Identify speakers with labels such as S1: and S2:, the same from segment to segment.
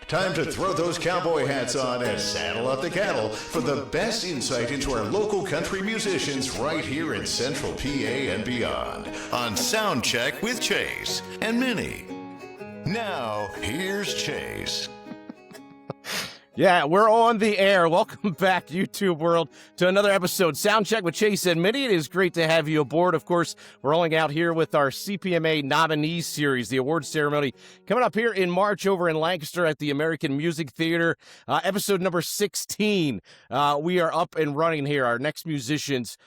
S1: Time to throw those cowboy hats on and saddle up the cattle for the best insight into our local country musicians right here in Central PA and beyond on Soundcheck with Chase and Minnie. Now, here's Chase.
S2: Yeah, we're on the air. Welcome back, YouTube world, to another episode. Soundcheck with Chase and Minnie. It is great to have you aboard. Of course, we're rolling out here with our CPMA Nominees series, the awards ceremony coming up here in March over in Lancaster at the American Music Theater. Episode number 16. We are up and running here. Our next musicians,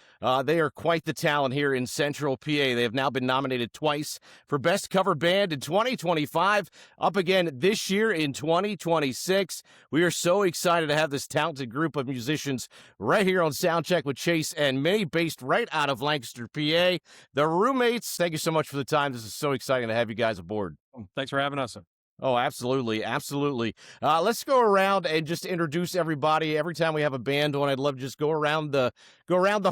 S2: they are quite the talent here in Central PA. They have now been nominated twice for Best Cover Band in 2025, up again this year in 2026. We are so excited to have this talented group of musicians right here on Soundcheck with Chase and Minnie, based right out of Lancaster, PA. The Roomates, thank you so much for the time. This is so exciting to have you guys aboard.
S3: Thanks for having us.
S2: Oh, absolutely. Absolutely. Let's go around and just introduce everybody. Every time we have a band on, I'd love to just go around the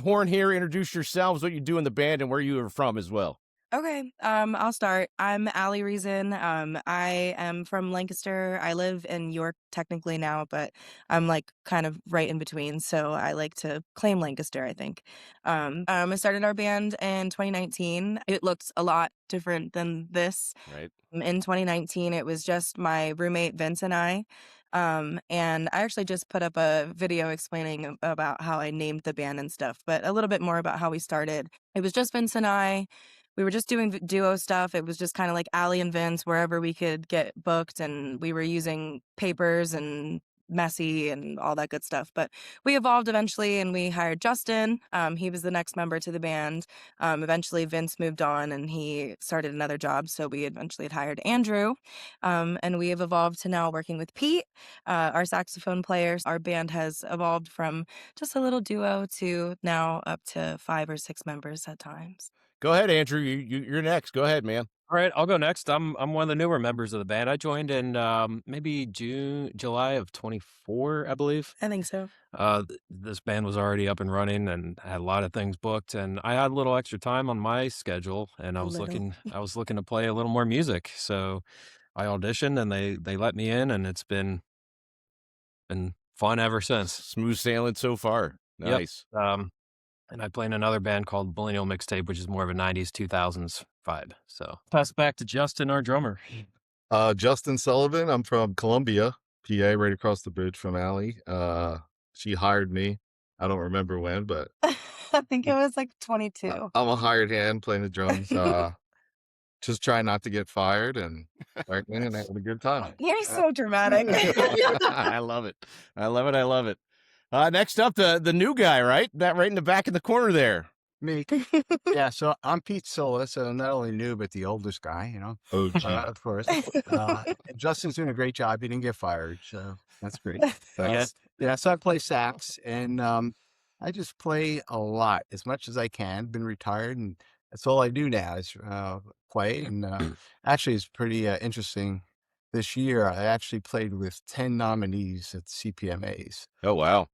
S2: horn here, introduce yourselves, what you do in the band, and where you are from as well.
S4: Okay, I'll start. I'm Allie Reason. I am from Lancaster. I live in York technically now, but I'm like kind of right in between, so I like to claim Lancaster, I think. I started our band in 2019. It looked a lot different than this.
S2: Right.
S4: In 2019, it was just my roommate Vince and I. And I actually just put up a video explaining about how I named the band and stuff, but a little bit more about how we started. It was just Vince and I. We were just doing duo stuff. It was just kind of like Allie and Vince, wherever we could get booked, and we were using papers and messy and all that good stuff. But we evolved eventually, and we hired Justin. He was the next member to the band. Eventually, Vince moved on, and he started another job, so we eventually had hired Andrew. And we have evolved to now working with Pete, our saxophone player. Our band has evolved from just a little duo to now up to 5 or 6 members at times.
S2: Go ahead, Andrew. You're next. Go ahead, man.
S3: All right, I'll go next. I'm one of the newer members of the band. I joined in maybe July of 24, I believe.
S4: I think so.
S3: This band was already up and running and had a lot of things booked, and I had a little extra time on my schedule, and I was looking to play a little more music. So I auditioned, and they let me in, and it's been fun ever since.
S2: Smooth sailing so far. Nice.
S3: Yep. And I play in another band called Millennial Mixtape, which is more of a 90s, 2000s vibe. So pass it back to Justin, our drummer.
S5: Justin Sullivan. I'm from Columbia, PA, right across the bridge from Allie. She hired me. I don't remember when, but
S4: I think it was like 22.
S5: I'm a hired hand playing the drums. Just try not to get fired and start and having a good time.
S4: You're so dramatic.
S2: I love it. I love it. Next up, the new guy, right? That right in the back of the corner there.
S6: Me. Yeah, so I'm Pete Sola, so not only new, but the oldest guy,
S5: Oh,
S6: of course. Justin's doing a great job. He didn't get fired, so that's great. Yeah, so I play sax, and I just play a lot, as much as I can. Been retired, and that's all I do now is play. And actually, it's pretty interesting. This year, I actually played with 10 nominees at CPMAs.
S2: Oh, wow.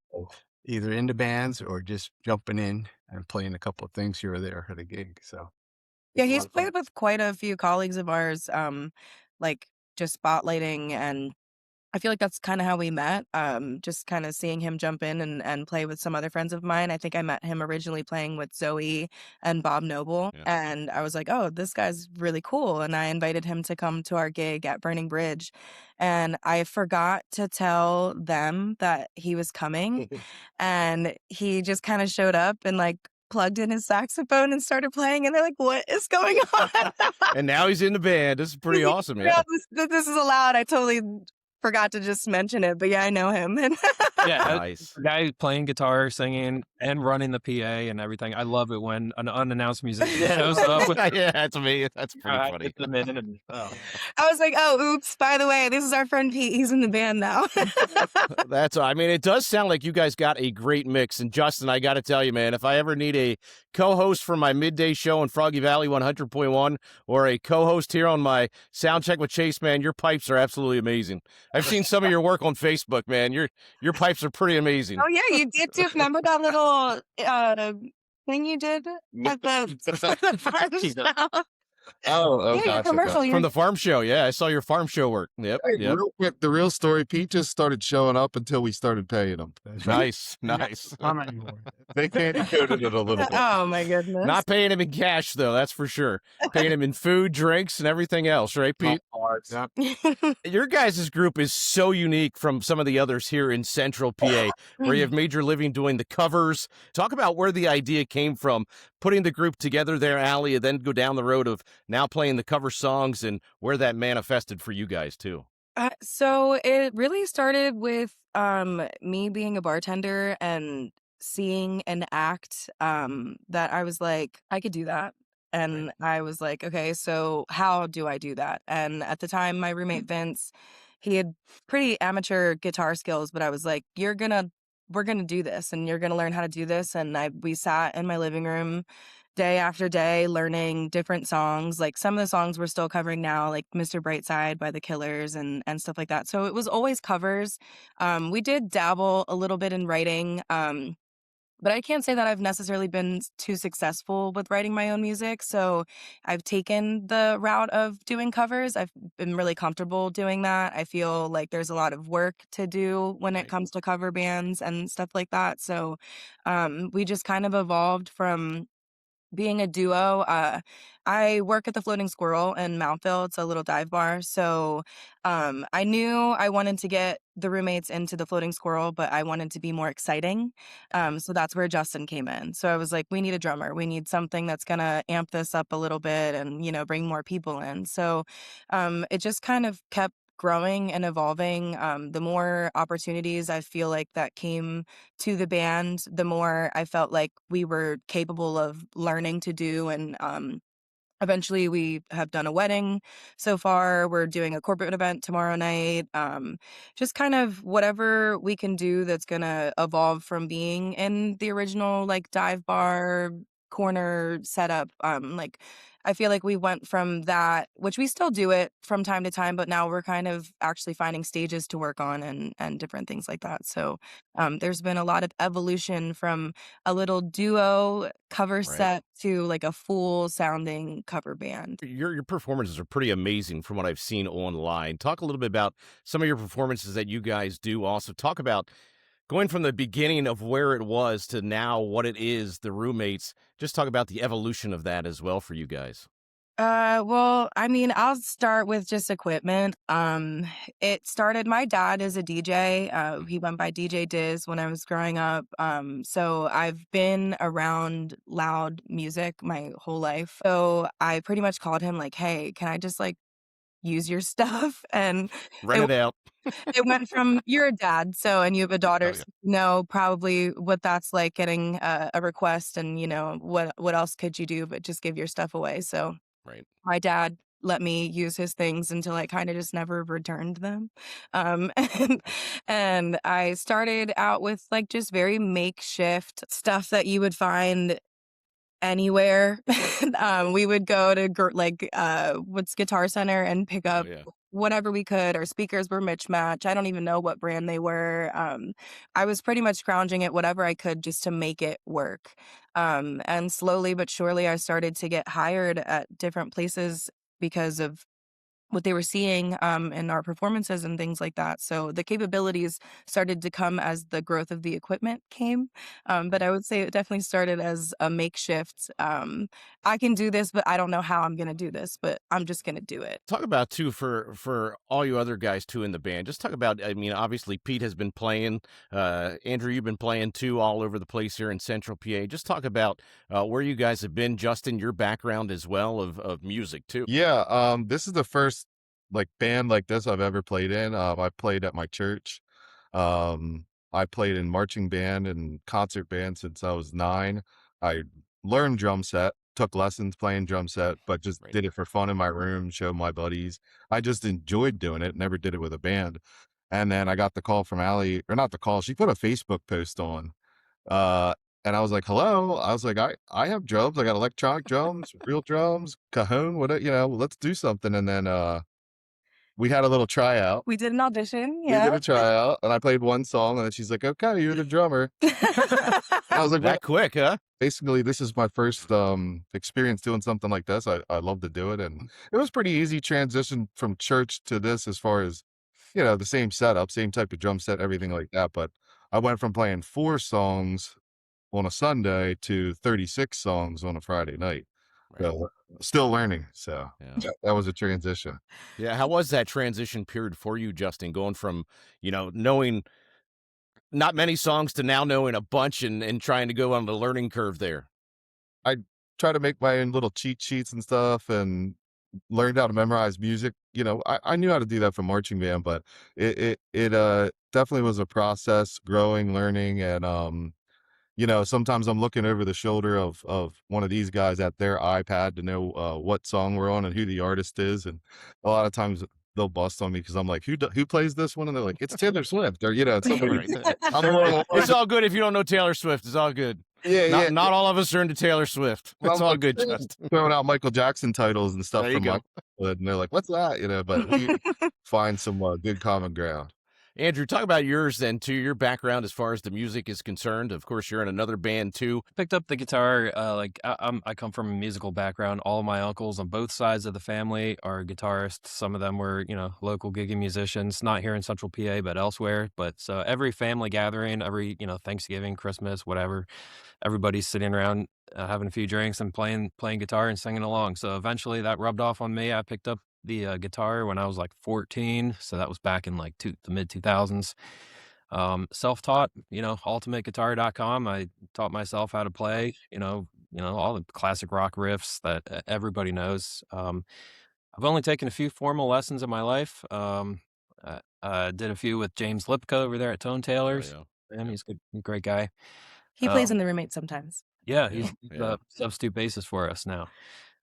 S6: Either in the bands or just jumping in and playing a couple of things here or there at a gig. So
S4: Yeah, he's played with quite a few colleagues of ours, like just spotlighting, and I feel like that's kind of how we met. Just kind of seeing him jump in and play with some other friends of mine. I think I met him originally playing with Zoe and Bob Noble.
S2: Yeah.
S4: And I was like, oh, this guy's really cool. And I invited him to come to our gig at Burning Bridge. And I forgot to tell them that he was coming. And he just kind of showed up and like plugged in his saxophone and started playing, and they're like, what is going on?
S2: And now he's in the band. This is pretty awesome, man.
S4: Yeah, this is allowed. I totally forgot to just mention it, but yeah, I know him.
S3: Yeah,
S2: Nice.
S3: the guy playing guitar, singing, and running the PA and everything. I love it when an unannounced musician shows up.
S2: Yeah, that's amazing. That's pretty funny.
S3: Get them in and,
S4: I was like, oh, oops, by the way, this is our friend Pete. He's in the band now.
S2: I mean, it does sound like you guys got a great mix. And Justin, I got to tell you, man, if I ever need a co-host for my midday show on Froggy Valley 100.1 or a co-host here on my Soundcheck with Chase, man, your pipes are absolutely amazing. I've seen some of your work on Facebook, man. Your pipes are pretty amazing.
S4: Oh, yeah, you did too. Remember that little thing you did at the barbershop?
S5: Oh,
S4: Yeah, your
S5: gotcha,
S4: commercial.
S5: gotcha.
S2: From the farm show. Yeah, I saw your farm show work. Yep,
S5: Hey,
S2: yep.
S5: real quick, the real story, Pete just started showing up until we started paying him.
S6: That's right.
S2: Nice,
S6: And not
S2: nice.
S6: farm anymore.
S5: They candy coated it a little bit.
S4: Oh my goodness.
S2: Not paying him in cash though, that's for sure. Paying him in food, drinks, and everything else, right, Pete?
S5: Yep.
S2: Your guys' group is so unique from some of the others here in Central PA, where you have Major Living doing the covers. Talk about where the idea came from, putting the group together there, Allie, and then go down the road of now playing the cover songs and where that manifested for you guys too.
S4: So it really started with me being a bartender and seeing an act that I was like, I could do that. And I was like, okay, so how do I do that? And at the time, my roommate Vince, he had pretty amateur guitar skills, but I was like, we're gonna do this, and you're gonna learn how to do this. And we sat in my living room day after day learning different songs. Like some of the songs we're still covering now, like Mr. Brightside by the Killers and stuff like that. So it was always covers. We did dabble a little bit in writing. But I can't say that I've necessarily been too successful with writing my own music. So I've taken the route of doing covers. I've been really comfortable doing that. I feel like there's a lot of work to do when it comes to cover bands and stuff like that. So we just kind of evolved from being a duo. I work at the Floating Squirrel in Mountville. It's a little dive bar. So I knew I wanted to get the roommates into the Floating Squirrel, but I wanted to be more exciting. So that's where Justin came in. So I was like, we need a drummer. We need something that's going to amp this up a little bit and, bring more people in. So it just kind of kept growing and evolving. The more opportunities I feel like that came to the band, the more I felt like we were capable of learning to do. And eventually we have done a wedding so far. We're doing a corporate event tomorrow night. Just kind of whatever we can do that's going to evolve from being in the original like dive bar corner setup. Like I feel like we went from that, which we still do it from time to time, but now we're kind of actually finding stages to work on and different things like that. So there's been a lot of evolution from a little duo cover set to like a full sounding cover band.
S2: Your performances are pretty amazing from what I've seen online. Talk a little bit about some of your performances that you guys do. Also talk about going from the beginning of where it was to now what it is, the Roommates. Just talk about the evolution of that as well for you guys.
S4: Well, I mean, I'll start with just equipment. It started, my dad is a DJ. He went by DJ Diz when I was growing up. So I've been around loud music my whole life. So I pretty much called him like, hey, can I just like use your stuff? And
S2: Rent it out.
S4: it went from you're a dad, so and you have a daughter,
S2: yeah.
S4: so you know probably what that's like getting a request, and what else could you do but just give your stuff away. So
S2: Right.
S4: my dad let me use his things until I kind of just never returned them. And, and I started out with like just very makeshift stuff that you would find anywhere. We would go to what's Guitar Center and pick up whatever we could. Our speakers were mismatched. I don't even know what brand they were. I was pretty much scrounging at whatever I could just to make it work. And slowly but surely, I started to get hired at different places because of what they were seeing in our performances and things like that. So the capabilities started to come as the growth of the equipment came. But I would say it definitely started as a makeshift. I can do this, but I don't know how I'm going to do this, but I'm just going to do it.
S2: Talk about too for all you other guys too in the band. Just talk about, I mean, obviously Pete has been playing, Andrew, you've been playing too all over the place here in Central PA. Just talk about where you guys have been, Justin, your background as well of music too.
S5: Yeah, this is the first like band like this I've ever played in. I played at my church. I played in marching band and concert band since I was 9. I learned drum set, took lessons playing drum set, but just did it for fun in my room, showed my buddies. I just enjoyed doing it, never did it with a band. And then I got the call from Allie, or not the call, she put a Facebook post on. And I was like, hello. I was like, I have drums. I got electronic drums, real drums, cajon, let's do something. And then we had a little tryout.
S4: We did an audition.
S5: We did
S4: Yeah.
S5: a tryout, and I played one song, and then she's like, "Okay, you're the drummer." I was like,
S2: That quick, huh?
S5: basically, this is my first experience doing something like this. I love to do it, and it was pretty easy transition from church to this as far as, the same setup, same type of drum set, everything like that. But I went from playing 4 songs on a Sunday to 36 songs on a Friday night.
S2: Right.
S5: So still learning. So
S2: Yeah.
S5: that was a transition.
S2: Yeah. How was that transition period for you, Justin, going from, knowing not many songs to now knowing a bunch and trying to go on the learning curve there?
S5: I try to make my own little cheat sheets and stuff and learned how to memorize music. I knew how to do that for marching band, but it definitely was a process, growing, learning, and sometimes I'm looking over the shoulder of one of these guys at their iPad to know what song we're on and who the artist is, and a lot of times they'll bust on me because I'm like, who plays this one? And they're like, it's Taylor Swift, or it's somebody.
S2: Right.
S5: I'm
S2: It's all good if you don't know Taylor Swift. It's all good.
S5: yeah,
S2: Not all of us are into Taylor Swift. It's all
S5: like,
S2: good, Justin.
S5: throwing out Michael Jackson titles and stuff
S2: There you
S5: from
S2: go.
S5: my childhood, and they're like, what's that? But we find some good common ground.
S2: Andrew, talk about yours then, too, your background as far as the music is concerned. Of course, you're in another band, too.
S3: Picked up the guitar. I come from a musical background. All of my uncles on both sides of the family are guitarists. Some of them were, local gigging musicians, not here in Central PA, but elsewhere. But so every family gathering, every, Thanksgiving, Christmas, whatever, everybody's sitting around having a few drinks and playing guitar and singing along. So eventually that rubbed off on me. I picked up the guitar when I was like 14. So that was back in like the mid 2000s. Self-taught, ultimateguitar.com. I taught myself how to play, all the classic rock riffs that everybody knows. I've only taken a few formal lessons in my life. Did a few with James Lipko over there at Tone Tailors.
S2: Oh,
S3: And he's a great guy.
S4: He plays in the Roomates sometimes.
S3: Yeah,
S2: Yeah,
S3: he's
S2: yeah.
S3: a substitute bassist for us now.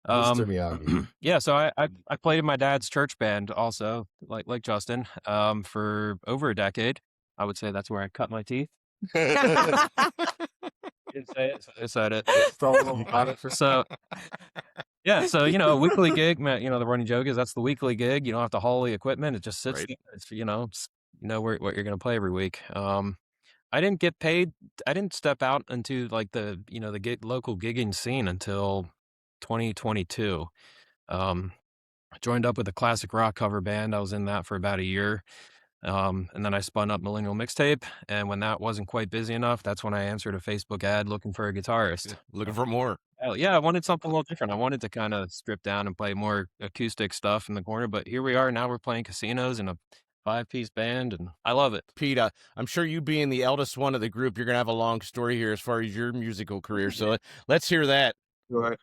S5: Mr. Miyagi.
S3: Yeah, so I played in my dad's church band also, like Justin, for over a decade. I would say that's where I cut my teeth. Didn't say it, so I said it. So yeah, so a weekly gig, the running joke is that's the weekly gig. You don't have to haul the equipment; it just sits
S2: Right.
S3: there. It's, what you're going to play every week. I didn't get paid. I didn't step out into like the local gigging scene until 2022. I joined up with a classic rock cover band. I was in that for about a year. And then I spun up Millennial Mixtape. And when that wasn't quite busy enough, that's when I answered a Facebook ad looking for a guitarist.
S2: Looking for more.
S3: Yeah, I wanted something a little different. I wanted to kind of strip down and play more acoustic stuff in the corner. But here we are. Now we're playing casinos in a 5-piece band, and I love it.
S2: Pete, I'm sure you being the eldest one of the group, you're going to have a long story here as far as your musical career. So let's hear that.
S6: Right.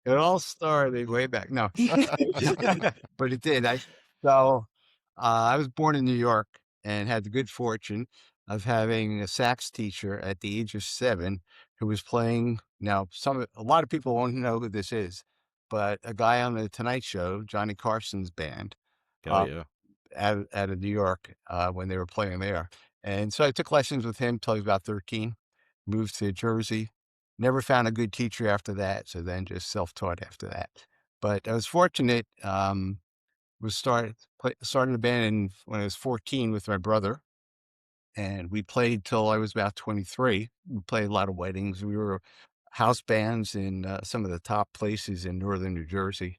S6: It all started way back. No, but it did. I was born in New York and had the good fortune of having a sax teacher at the age of 7 who was playing. Now, a lot of people won't know who this is, but a guy on the Tonight Show, Johnny Carson's band,
S2: Oh, yeah.
S6: out of New York when they were playing there. And so I took lessons with him till he was about 13, moved to Jersey. Never found a good teacher after that, so then just self-taught after that. But I was fortunate, started a band when I was 14 with my brother, and we played till I was about 23. We played a lot of weddings. We were house bands in some of the top places in northern New Jersey.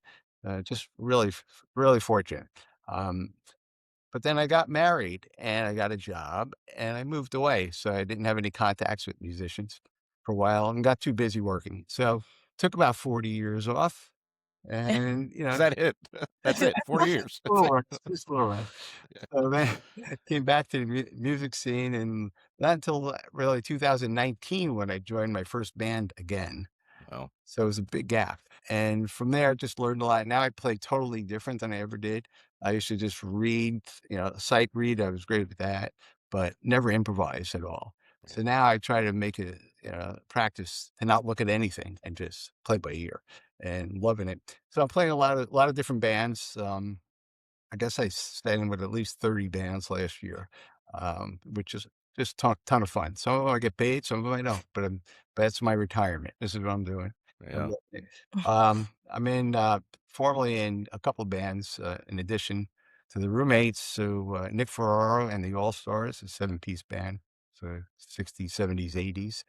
S6: Just really, really fortunate. But then I got married and I got a job and I moved away, so I didn't have any contacts with musicians for a while and got too busy working. So took about 40 years off, and
S2: Is that it? That's it. 40 years.
S6: Just a little while. So then I came back to the music scene, and not until really 2019 when I joined my first band again.
S2: Well,
S6: So it was a big gap. And from there, I just learned a lot. Now I play totally different than I ever did. I used to just read, sight read. I was great at that, but never improvise at all. So now I try to make a practice to not look at anything and just play by ear, and loving it. So I'm playing a lot of different bands. I guess I stayed in with at least 30 bands last year, which is just ton of fun. Some of them I get paid, some of them I don't, but that's my retirement. This is what I'm doing.
S2: Yeah.
S6: I'm in formerly in a couple bands in addition to the Roommates. So Nick Ferraro and the All Stars, a 7-piece band, so 60s, 70s, 80s.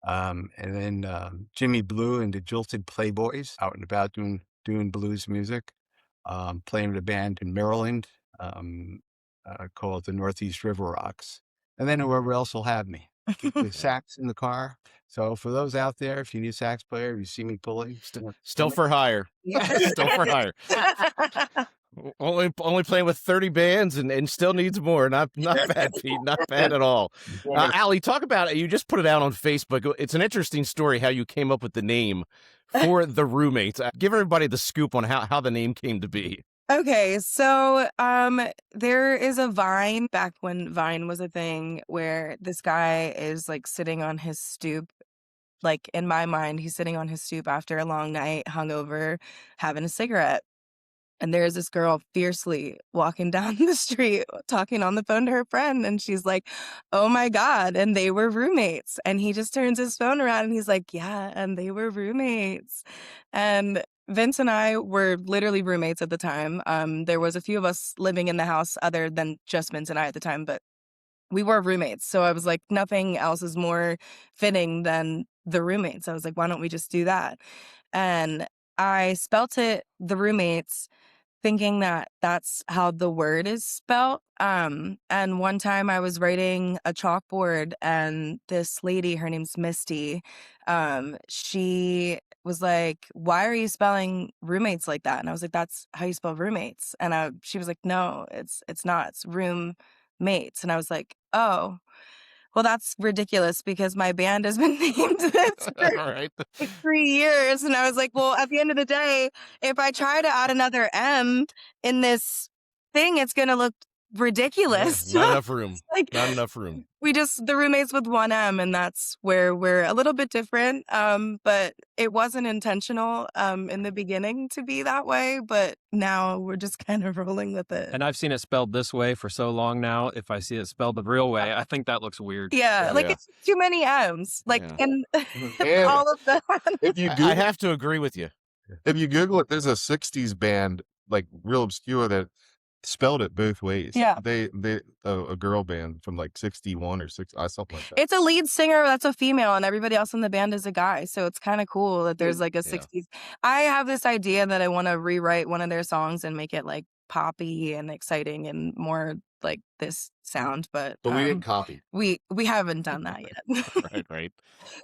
S6: And then Jimmy Blue and the Jilted Playboys, out and about doing blues music. Playing with a band in Maryland called the Northeast River Rocks. And then whoever else will have me. Keep the sax in the car. So for those out there, if you need a sax player, you see me pulling.
S2: Still for hire. Still for hire. Only playing with 30 bands and still needs more. Not bad, Pete. Not bad at all. Allie, talk about it. You just put it out on Facebook. It's an interesting story how you came up with the name for the Roommates. Give everybody the scoop on how the name came to be.
S4: Okay, so there is a Vine back when Vine was a thing where this guy is like sitting on his stoop. Like in my mind, he's sitting on his stoop after a long night, hungover, having a cigarette. And there's this girl fiercely walking down the street, talking on the phone to her friend. And she's like, oh my God. And they were roommates. And he just turns his phone around and he's like, yeah, and they were roommates. And Vince and I were literally roommates at the time. There was a few of us living in the house other than just Vince and I at the time, but we were roommates. So I was like, nothing else is more fitting than the Roommates. I was like, why don't we just do that? And I spelt it the Roommates thinking that that's how the word is spelt. And one time I was writing a chalkboard and this lady, her name's Misty, she was like, why are you spelling roommates like that? And I was like, that's how you spell roommates. And she was like, no, it's not, it's roommates. And I was like, oh, well, that's ridiculous because my band has been named this for
S2: All right.
S4: like 3 years. And I was like, well, at the end of the day, if I try to add another M in this thing, it's going to look ridiculous.
S2: Not enough room.
S4: Like,
S2: Not enough room.
S4: the Roommates with one M, and that's where we're a little bit different. But it wasn't intentional in the beginning to be that way, but now we're just kind of rolling with it.
S3: And I've seen it spelled this way for so long now. If I see it spelled the real way, I think that looks weird.
S4: Yeah, like it's too many M's. Like, and all of them.
S5: If you
S2: I have to agree with you.
S5: If you Google it, there's a 60s band, like real obscure, that spelled it both ways.
S4: Yeah.
S5: They a girl band from like 61 or 6, something like that.
S4: It's a lead singer that's a female and everybody else in the band is a guy. So it's kind of cool that there's like a 60s. I have this idea that I want to rewrite one of their songs and make it like poppy and exciting and more like this sound, but
S5: we didn't copy.
S4: We haven't done that yet.
S2: Right.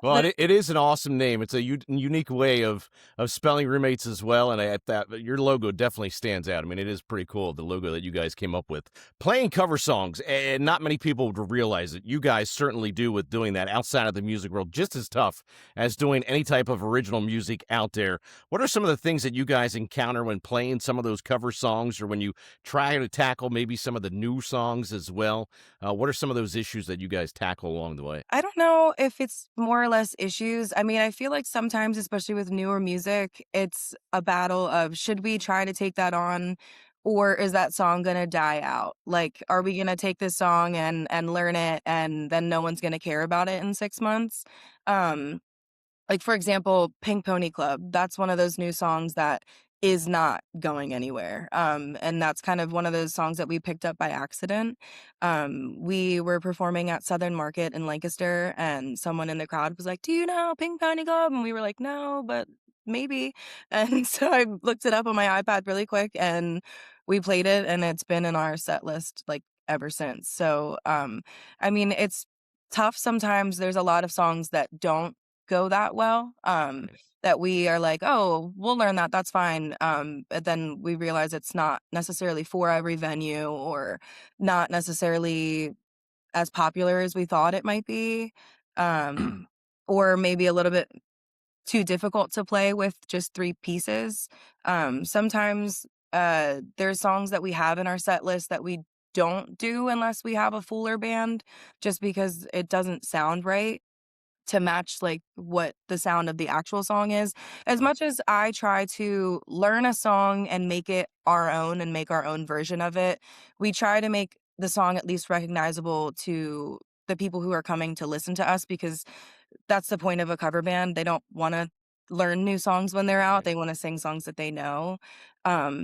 S2: Well, it is an awesome name. It's a unique way of spelling Roommates as well, and your logo definitely stands out. I mean, it is pretty cool, the logo that you guys came up with. Playing cover songs, and not many people would realize it. You guys certainly do with doing that outside of the music world, just as tough as doing any type of original music out there. What are some of the things that you guys encounter when playing some of those cover songs, or when you try to tackle maybe some of the new songs as well? What are some of those issues that you guys tackle along the way?
S4: I don't know if it's more or less issues. I mean, I feel like sometimes, especially with newer music, it's a battle of should we try to take that on, or is that song going to die out? Like, are we going to take this song and learn it and then no one's going to care about it in 6 months? Like, for example, Pink Pony Club, that's one of those new songs that is not going anywhere. And that's kind of one of those songs that we picked up by accident. We were performing at Southern Market in Lancaster, and someone in the crowd was like, do you know Pink Pony Club? And we were like, no, but maybe. And so I looked it up on my iPad really quick, and we played it, and it's been in our set list like ever since. So, I mean, it's tough sometimes. There's a lot of songs that don't go that well. That we are like, oh, we'll learn that, that's fine. But then we realize it's not necessarily for every venue or not necessarily as popular as we thought it might be. Or maybe a little bit too difficult to play with just 3 pieces. Sometimes there's songs that we have in our set list that we don't do unless we have a fuller band, just because it doesn't sound right to match like what the sound of the actual song is. As much as I try to learn a song and make it our own and make our own version of it, we try to make the song at least recognizable to the people who are coming to listen to us, because that's the point of a cover band. They don't want to learn new songs when they're out.
S2: Right.
S4: They want to sing songs that they know.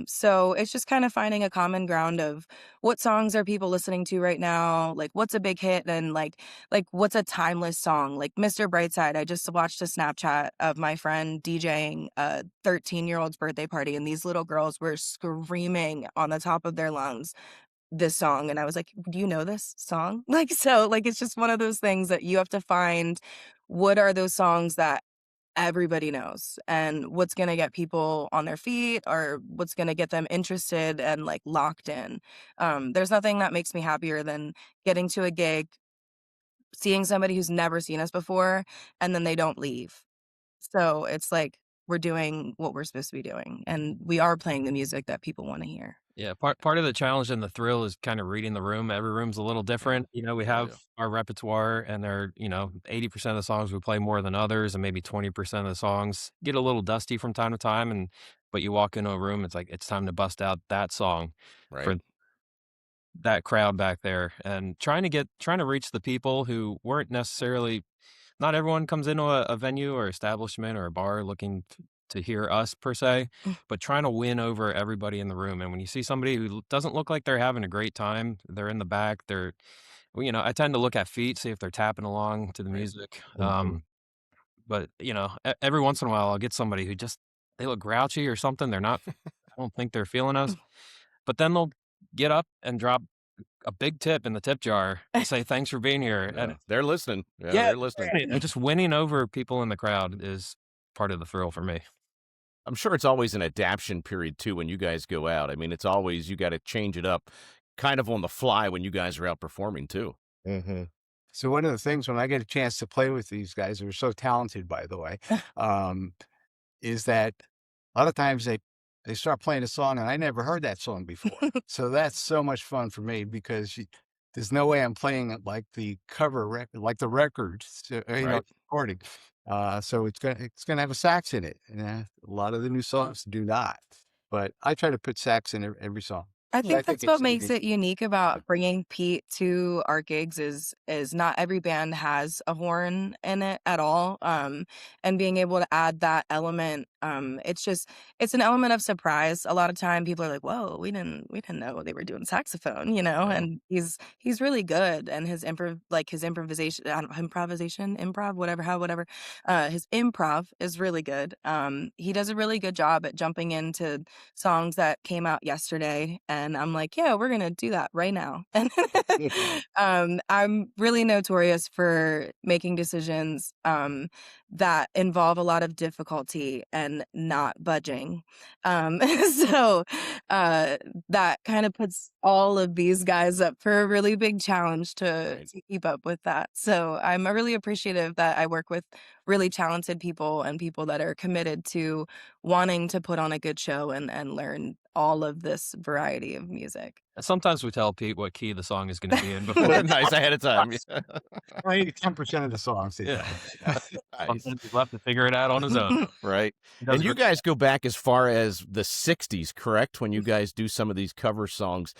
S4: So it's just kind of finding a common ground of what songs are people listening to right now, like what's a big hit, and like what's a timeless song. Like Mr. Brightside, I just watched a Snapchat of my friend DJing a 13-year-old's birthday party, and these little girls were screaming on the top of their lungs this song, and I was like, "Do you know this song?" Like, so, like, it's just one of those things that you have to find what are those songs that everybody knows, and what's gonna get people on their feet, or what's gonna get them interested and, like, locked in. There's nothing that makes me happier than getting to a gig, seeing somebody who's never seen us before, and then they don't leave. So, it's like we're doing what we're supposed to be doing, and we are playing the music that people wanna hear.
S3: Yeah, part of the challenge and the thrill is kind of reading the room. Every room's a little different. You know, we
S2: Oh,
S3: have
S2: yeah.
S3: our repertoire, and 80% of the songs we play more than others, and maybe 20% of the songs get a little dusty from time to time. But you walk into a room, it's like it's time to bust out that song for
S2: Right.
S3: that crowd back there, and trying to reach the people who weren't necessarily. Not everyone comes into a venue or establishment or a bar looking to hear us per se, but trying to win over everybody in the room. And when you see somebody who doesn't look like they're having a great time, they're in the back, I tend to look at feet, see if they're tapping along to the
S2: Right.
S3: music.
S5: Mhm.
S3: But every once in a while I'll get somebody who they look grouchy or something. They're not, I don't think they're feeling us, but then they'll get up and drop a big tip in the tip jar and say, "Thanks for being here."
S2: Yeah.
S3: And
S2: They're listening. Yeah,
S3: yeah,
S2: they're listening.
S3: and just winning over people in the crowd is part of the thrill for me.
S2: I'm sure it's always an adaptation period too when you guys go out. I mean, it's always you got to change it up kind of on the fly when you guys are out performing too.
S5: Mhm.
S6: So one of the things when I get a chance to play with these guys who are so talented, by the way, um, is that a lot of times they start playing a song and I never heard that song before. So that's so much fun for me because there's no way I'm playing it like the cover record, like the record, so,
S2: Right.
S6: recording. So it's gonna have a sax in it, and a lot of the new songs do not. But I try to put sax in every song.
S4: I
S6: I
S4: think
S6: think
S4: that's what
S6: it's
S4: makes
S6: unique.
S4: it unique about bringing Pete to our gigs is not every band has a horn in it at all. And being able to add that element, it's an element of surprise. A lot of time people are like, "Whoa, we didn't know they were doing saxophone," you know.
S2: Yeah.
S4: And he's really good, and his improvisation, improv, whatever. His improv is really good. He does a really good job at jumping into songs that came out yesterday, and I'm like, "Yeah, we're gonna do that right now." And I'm really notorious for making decisions that involve a lot of difficulty and not budging. Um, so uh, that kind of puts all of these guys up for a really big challenge to
S2: Right.
S4: keep up with that. So I'm really appreciative that I work with really talented people and people that are committed to wanting to put on a good show and learn all of this variety of music.
S3: And sometimes we tell Pete what key the song is gonna be in before.
S2: Nice ahead of time.
S6: Only 10% of the songs they
S3: Yeah.
S6: tell me.
S2: Nice.
S3: Sometimes he's left to figure it out on his own.
S2: Right.
S3: He does
S2: And
S3: a
S2: you
S3: great
S2: guys go back as far as the 60s, correct? When you guys do some of these cover songs.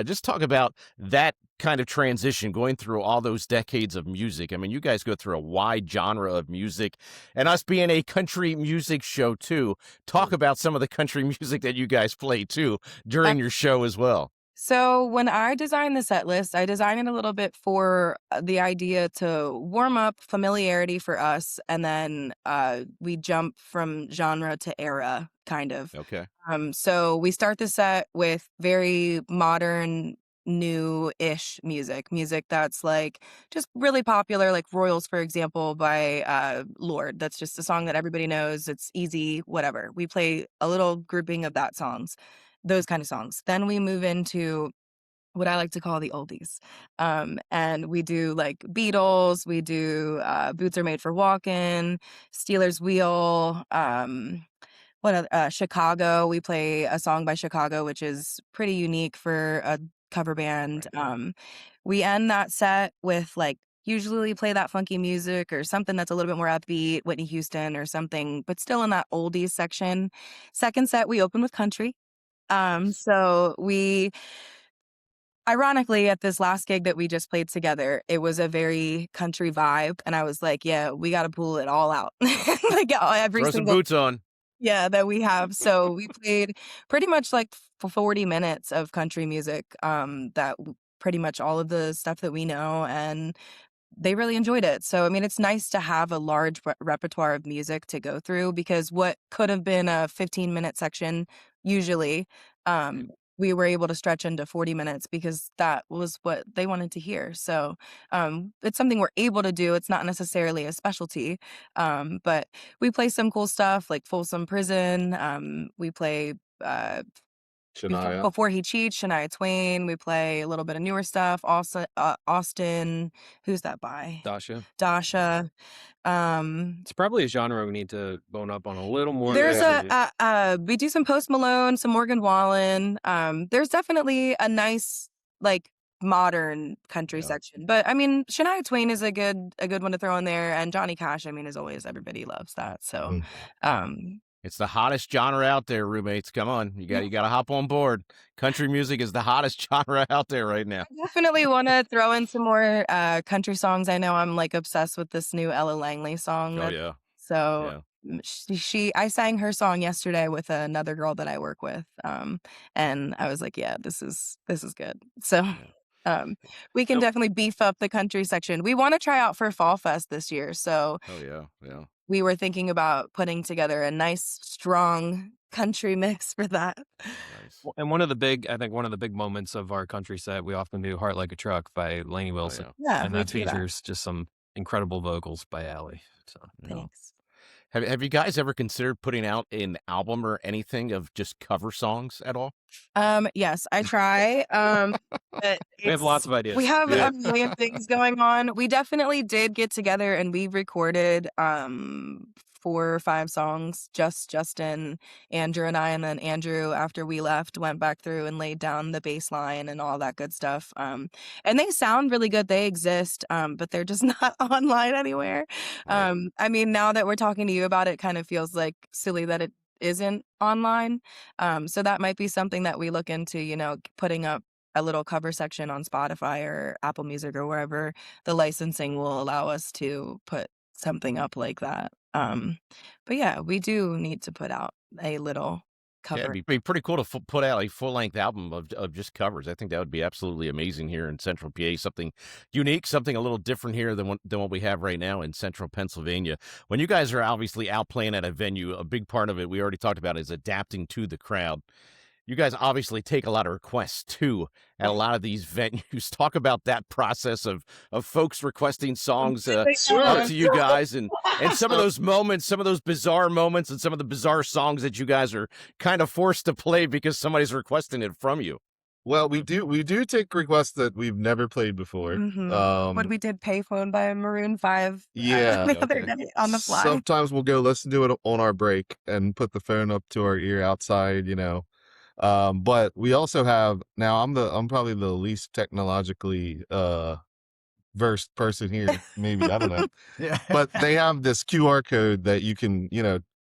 S2: Just talk about that kind of transition, going through all those decades of music. I mean, you guys go through a wide genre of music, and us being a country music show, too. Talk about some of the country music that you guys play, too, during your show as well.
S4: So when I design the set list, I design it a little bit for the idea to warm up familiarity for us, and then we jump from genre to era, kind of.
S2: Okay.
S4: So we start the set with very modern, new-ish music that's like just really popular, like Royals, for example, by Lord. That's just a song that everybody knows. It's easy, whatever. We play a little grouping of those kind of songs. Then we move into what I like to call the oldies. And we do like Beatles, we do Boots Are Made for Walking, Steelers Wheel, Chicago. We play a song by Chicago, which is pretty unique for a cover band. We end that set with like usually we play that funky music or something that's a little bit more upbeat, Whitney Houston or something, but still in that oldies section. Second set, we open with country. So ironically, at this last gig that we just played together, it was a very country vibe. And I was like, yeah, we got to pull it all out. Like every
S2: Throw some
S4: single
S2: boots on.
S4: that we have. So we played pretty much like 40 minutes of country music, pretty much all of the stuff that we know, and they really enjoyed it. So, I mean, it's nice to have a large repertoire of music to go through, because what could have been a 15-minute section usually, we were able to stretch into 40 minutes because that was what they wanted to hear. So it's something we're able to do. It's not necessarily a specialty, but we play some cool stuff like Folsom Prison. We play
S5: Shania.
S4: Before He Cheats, Shania Twain. We play a little bit of newer stuff. Also, Austin. Who's that by?
S3: Dasha.
S4: Dasha.
S3: It's probably a genre we need to bone up on a little more.
S4: There's we do some Post Malone, some Morgan Wallen. There's definitely a nice like modern country section, but I mean Shania Twain is a good one to throw in there, and Johnny Cash, I mean, as always, everybody loves that. So
S2: it's the hottest genre out there, roommates. Come on, you got to hop on board. Country music is the hottest genre out there right now.
S4: I definitely want to throw in some more country songs. I know I'm like obsessed with this new Ella Langley song. So I sang her song yesterday with another girl that I work with, and I was like, yeah, this is good. So we can definitely beef up the country section. We want to try out for Fall Fest this year, so we were thinking about putting together a nice, strong country mix for that.
S3: Nice. And one of the big moments of our country set, we often do "Heart Like a Truck" by Lainey Wilson, and that features just some incredible vocals by Allie. So
S4: thanks.
S2: Have you guys ever considered putting out an album or anything of just cover songs at all?
S4: Yes, I try. But
S3: we have lots of ideas.
S4: We have a million things going on. We definitely did get together and we recorded 4 or 5 songs, just Justin, Andrew, and I, and then Andrew, after we left, went back through and laid down the bass line and all that good stuff. And they sound really good. They exist, but they're just not online anywhere. Right. I mean, now that we're talking to you about it, kind of feels like silly that it isn't online. So that might be something that we look into, putting up a little cover section on Spotify or Apple Music or wherever the licensing will allow us to put something up like that. But yeah, we do need to put out a little cover.
S2: It'd be pretty cool to put out a full-length album of just covers. I think that would be absolutely amazing here in Central PA. Something unique, something a little different here than what we have right now in Central Pennsylvania. When you guys are obviously out playing at a venue, a big part of it we already talked about is adapting to the crowd. You guys obviously take a lot of requests too at a lot of these venues. Talk about that process of folks requesting songs up to you guys, and some of those moments, some of those bizarre moments, and some of the bizarre songs that you guys are kind of forced to play because somebody's requesting it from you.
S5: Well, we do take requests that we've never played before.
S4: Mm-hmm. When we did "Payphone" by Maroon 5,
S5: the
S4: other day on the fly.
S5: Sometimes we'll go listen to it on our break and put the phone up to our ear outside, But we also have now. I'm probably the least technologically versed person here.Maybe, I don't know. But they have this QR code that you can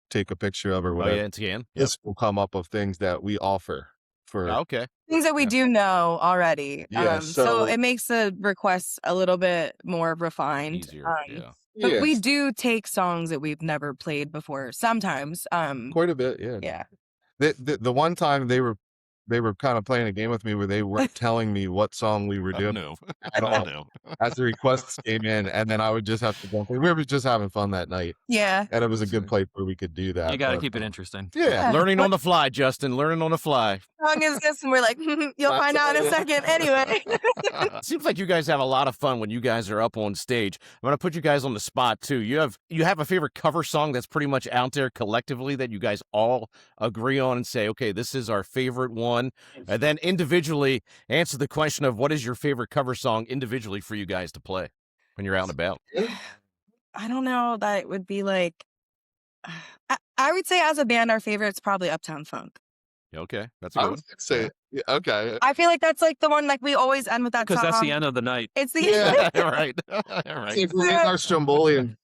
S5: take a picture of or whatever.
S2: And scan.
S5: This will come up of things that we offer for
S4: things that we do know already. So it makes the requests a little bit more refined.
S2: Easier.
S4: But we do take songs that we've never played before sometimes.
S5: Quite a bit. Yeah. The one time they were kind of playing a game with me where they weren't telling me what song we were doing at all. As the requests came in, and then I would just have to go. We were just having fun that night.
S4: Yeah.
S5: And it was a good place where we could do that.
S3: You got to keep it interesting.
S5: Yeah.
S2: Learning on the fly, Justin. Learning on the fly.
S4: Song is this, and we're like, you'll find out in a second. Anyway.
S2: Seems like you guys have a lot of fun when you guys are up on stage. I'm gonna put you guys on the spot too. You have a favorite cover song that's pretty much out there collectively that you guys all agree on and say, okay, this is our favorite one. And then individually answer the question of what is your favorite cover song individually for you guys to play when you're out and about.
S4: I don't know. That would be like, I would say as a band, our favorite's probably Uptown Funk.
S2: Okay, that's a good one.
S5: Say, okay.
S4: I feel like that's like the one, like we always end with that song.
S3: Because that's the end of the night.
S4: It's the end.
S2: Right.
S5: Our Strombolian.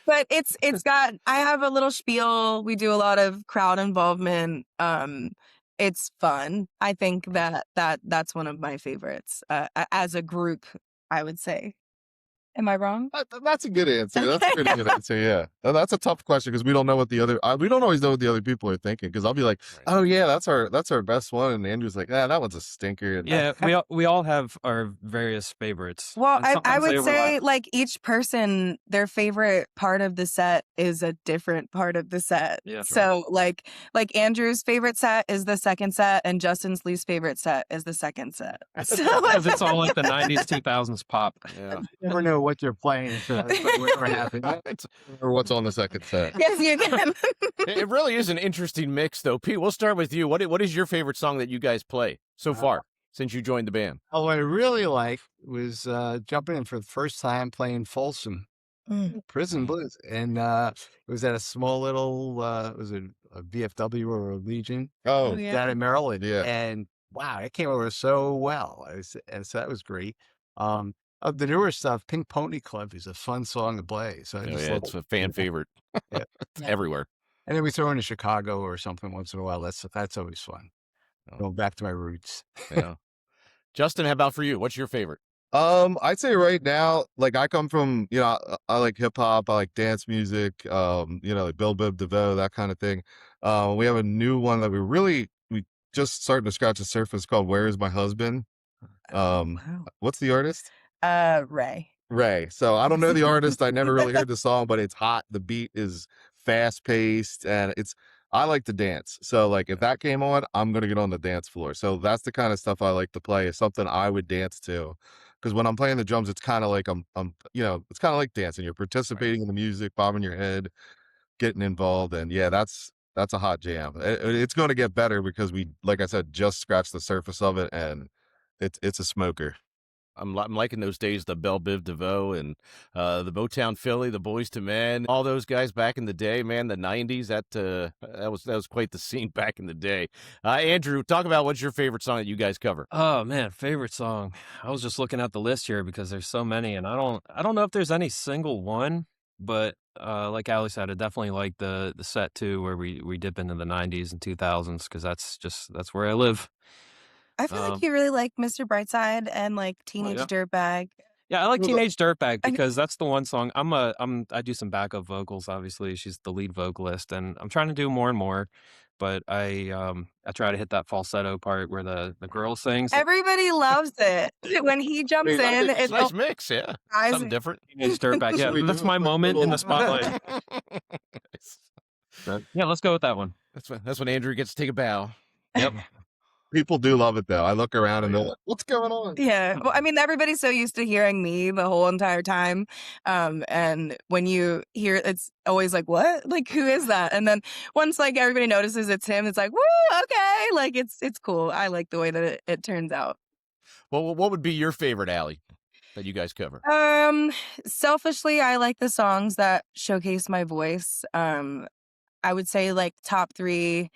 S4: But it's got, I have a little spiel. We do a lot of crowd involvement. it's fun. I think that's one of my favorites as a group, I would say. Am I wrong?
S5: That's a good answer. That's a pretty good answer. Yeah, that's a tough question because we don't know what the other we don't always know what the other people are thinking. Because I'll be like, oh yeah, that's our best one, and Andrew's like, that one's a stinker. And
S3: Yeah, we all have our various favorites.
S4: Well,
S3: and
S4: I
S3: sometimes they
S4: would say
S3: overlap.
S4: like each person, their favorite part of the set is a different part of the set.
S3: Yeah,
S4: So like Andrew's favorite set is the second set, and Justin's least favorite set is the second set. So
S3: because it's all like the 90s, 2000s pop.
S2: Yeah.
S6: You never know what they're playing, so that's whatever happens.
S5: or what's on the second set.
S4: yes, you can.
S2: It really is an interesting mix, though. Pete, we'll start with you. What is your favorite song that you guys play so far since you joined the band?
S6: Oh, what I really liked was jumping in for the first time playing Folsom Prison Blues, and it was at a small little it was a VFW or a Legion
S5: Oh,
S4: yeah.
S6: down in Maryland,
S5: Yeah.
S6: and wow, it came over so well, and so that was great. Of the newer stuff, Pink Pony Club is a fun song to play, so I
S2: Oh,
S6: just
S2: yeah,
S6: love
S2: it's
S6: it.
S2: a fan favorite.
S6: Yeah.
S2: It's everywhere.
S6: And then we throw into Chicago or something once in a while. That's always fun.
S2: Oh.
S6: Going back to my roots.
S2: Yeah. Justin, how about for you? What's your favorite?
S5: I'd say right now, like I come from, I like hip hop, I like dance music, like Bill Biv DeVoe, that kind of thing. We have a new one that we just starting to scratch the surface called "Where Is My Husband."
S4: Wow.
S5: What's the artist?
S4: Ray.
S5: Ray. So I don't know the artist. I never really heard the song, but it's hot. The beat is fast paced, and I like to dance. So like if that came on, I'm gonna get on the dance floor. So that's the kind of stuff I like to play. It's something I would dance to. Because when I'm playing the drums, it's kind of like it's kind of like dancing. You're participating in the music, bobbing your head, getting involved, and yeah, that's a hot jam. It's going to get better because we, like I said, just scratched the surface of it, and it's a smoker.
S2: I'm liking those days, the Belle Biv DeVoe and the Motown Philly, the Boys to Men, all those guys back in the day, man, the 90s, that was quite the scene back in the day. Andrew, talk about what's your favorite song that you guys cover.
S3: Oh man, favorite song. I was just looking at the list here because there's so many, and I don't know if there's any single one, but like Ali said, I definitely like the set too, where we dip into the 90s and 2000s because that's where I live.
S4: I feel like you really like Mr. Brightside and like Teenage
S3: yeah.
S4: Dirtbag.
S3: Yeah, I like
S5: Well,
S3: Teenage Dirtbag because that's the one song. I do some backup vocals. Obviously, she's the lead vocalist, and I'm trying to do more and more. But I try to hit that falsetto part where the girl sings.
S4: Everybody loves it when he jumps
S5: I
S4: in.
S5: think
S2: It's
S4: It's
S2: a nice mix, yeah.
S4: guys-
S2: Something different.
S3: Teenage Dirtbag. Yeah,
S5: We
S3: that's
S5: do
S3: my
S5: a quick
S3: moment in
S5: little-
S3: the spotlight. Yeah, let's go with that one.
S2: That's when Andrew gets to take a bow.
S3: Yep.
S5: People do love it though. I look around and they're like, "What's going on?"
S4: Yeah. Well, I mean, everybody's so used to hearing me the whole entire time. And when you hear, it's always like, what? Like, who is that? And then once like everybody notices it's him, it's like, woo, okay. Like it's cool. I like the way that it turns out.
S2: Well, what would be your favorite, Allie, that you guys cover?
S4: Selfishly, I like the songs that showcase my voice. I would say like top 3,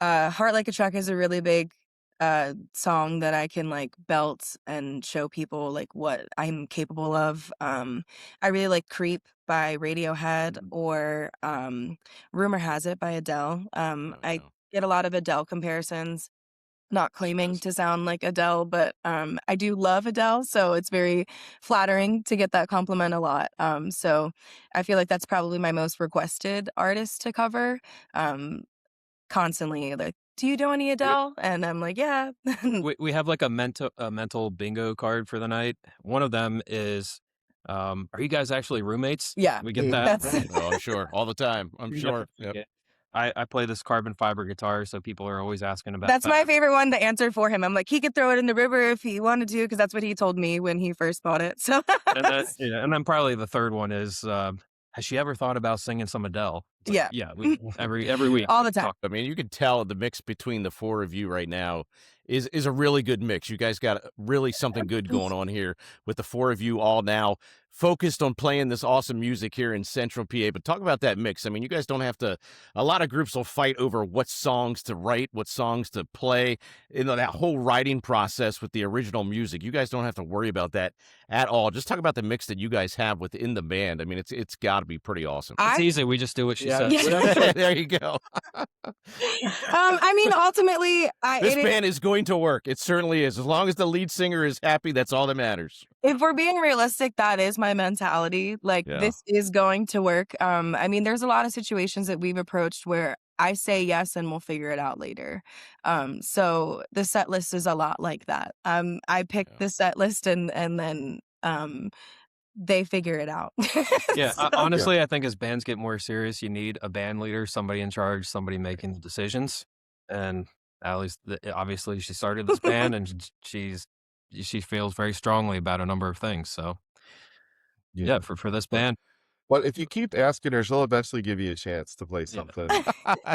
S4: Heart Like a Truck is a really big song that I can like belt and show people like what I'm capable of. I really like Creep by Radiohead or Rumor Has It by Adele. I get a lot of Adele comparisons. Not claiming to sound like Adele, but I do love Adele, so it's very flattering to get that compliment a lot. So I feel like that's probably my most requested artist to cover. Constantly, like, do you know any Adele? And I'm like, yeah.
S3: We have like a mental bingo card for the night. One of them is, are you guys actually roommates?
S4: Yeah,
S3: We get that.
S4: that's
S2: Oh, I'm sure. All the time. I'm
S3: Yeah.
S2: sure. Yep.
S3: Yeah. I play this carbon fiber guitar, so people are always asking about
S4: that's
S3: that.
S4: my favorite one to answer for him. I'm like, he could throw it in the river if he wanted to, because that's what he told me when he first bought it. So
S3: And then probably the third one is, has she ever thought about singing some Adele? It's like,
S4: Yeah.
S3: yeah, every week.
S4: all the time.
S2: I mean, you can tell the mix between the 4 of you right now is a really good mix. You guys got really something good going on here with the four of you all now focused on playing this awesome music here in Central PA. But talk about that mix. I mean, you guys don't have to, a lot of groups will fight over what songs to write, what songs to play, that whole writing process with the original music. You guys don't have to worry about that at all. Just talk about the mix that you guys have within the band. I mean, it's got to be pretty awesome.
S3: It's easy. We just do what she says.
S2: There you go.
S4: I mean, ultimately,
S2: this band is going to work. It certainly is. As long as the lead singer is happy, that's all that matters.
S4: If we're being realistic, that is my mentality. Like, this is going to work. I mean, there's a lot of situations that we've approached where I say yes and we'll figure it out later. So the set list is a lot like that. I pick the set list and then they figure it out.
S3: Yeah, honestly, I think as bands get more serious, you need a band leader, somebody in charge, somebody making the decisions. And Allie's obviously she started this band, and she feels very strongly about a number of things. So yeah, for this band.
S5: But if you keep asking her, she'll eventually give you a chance to play something.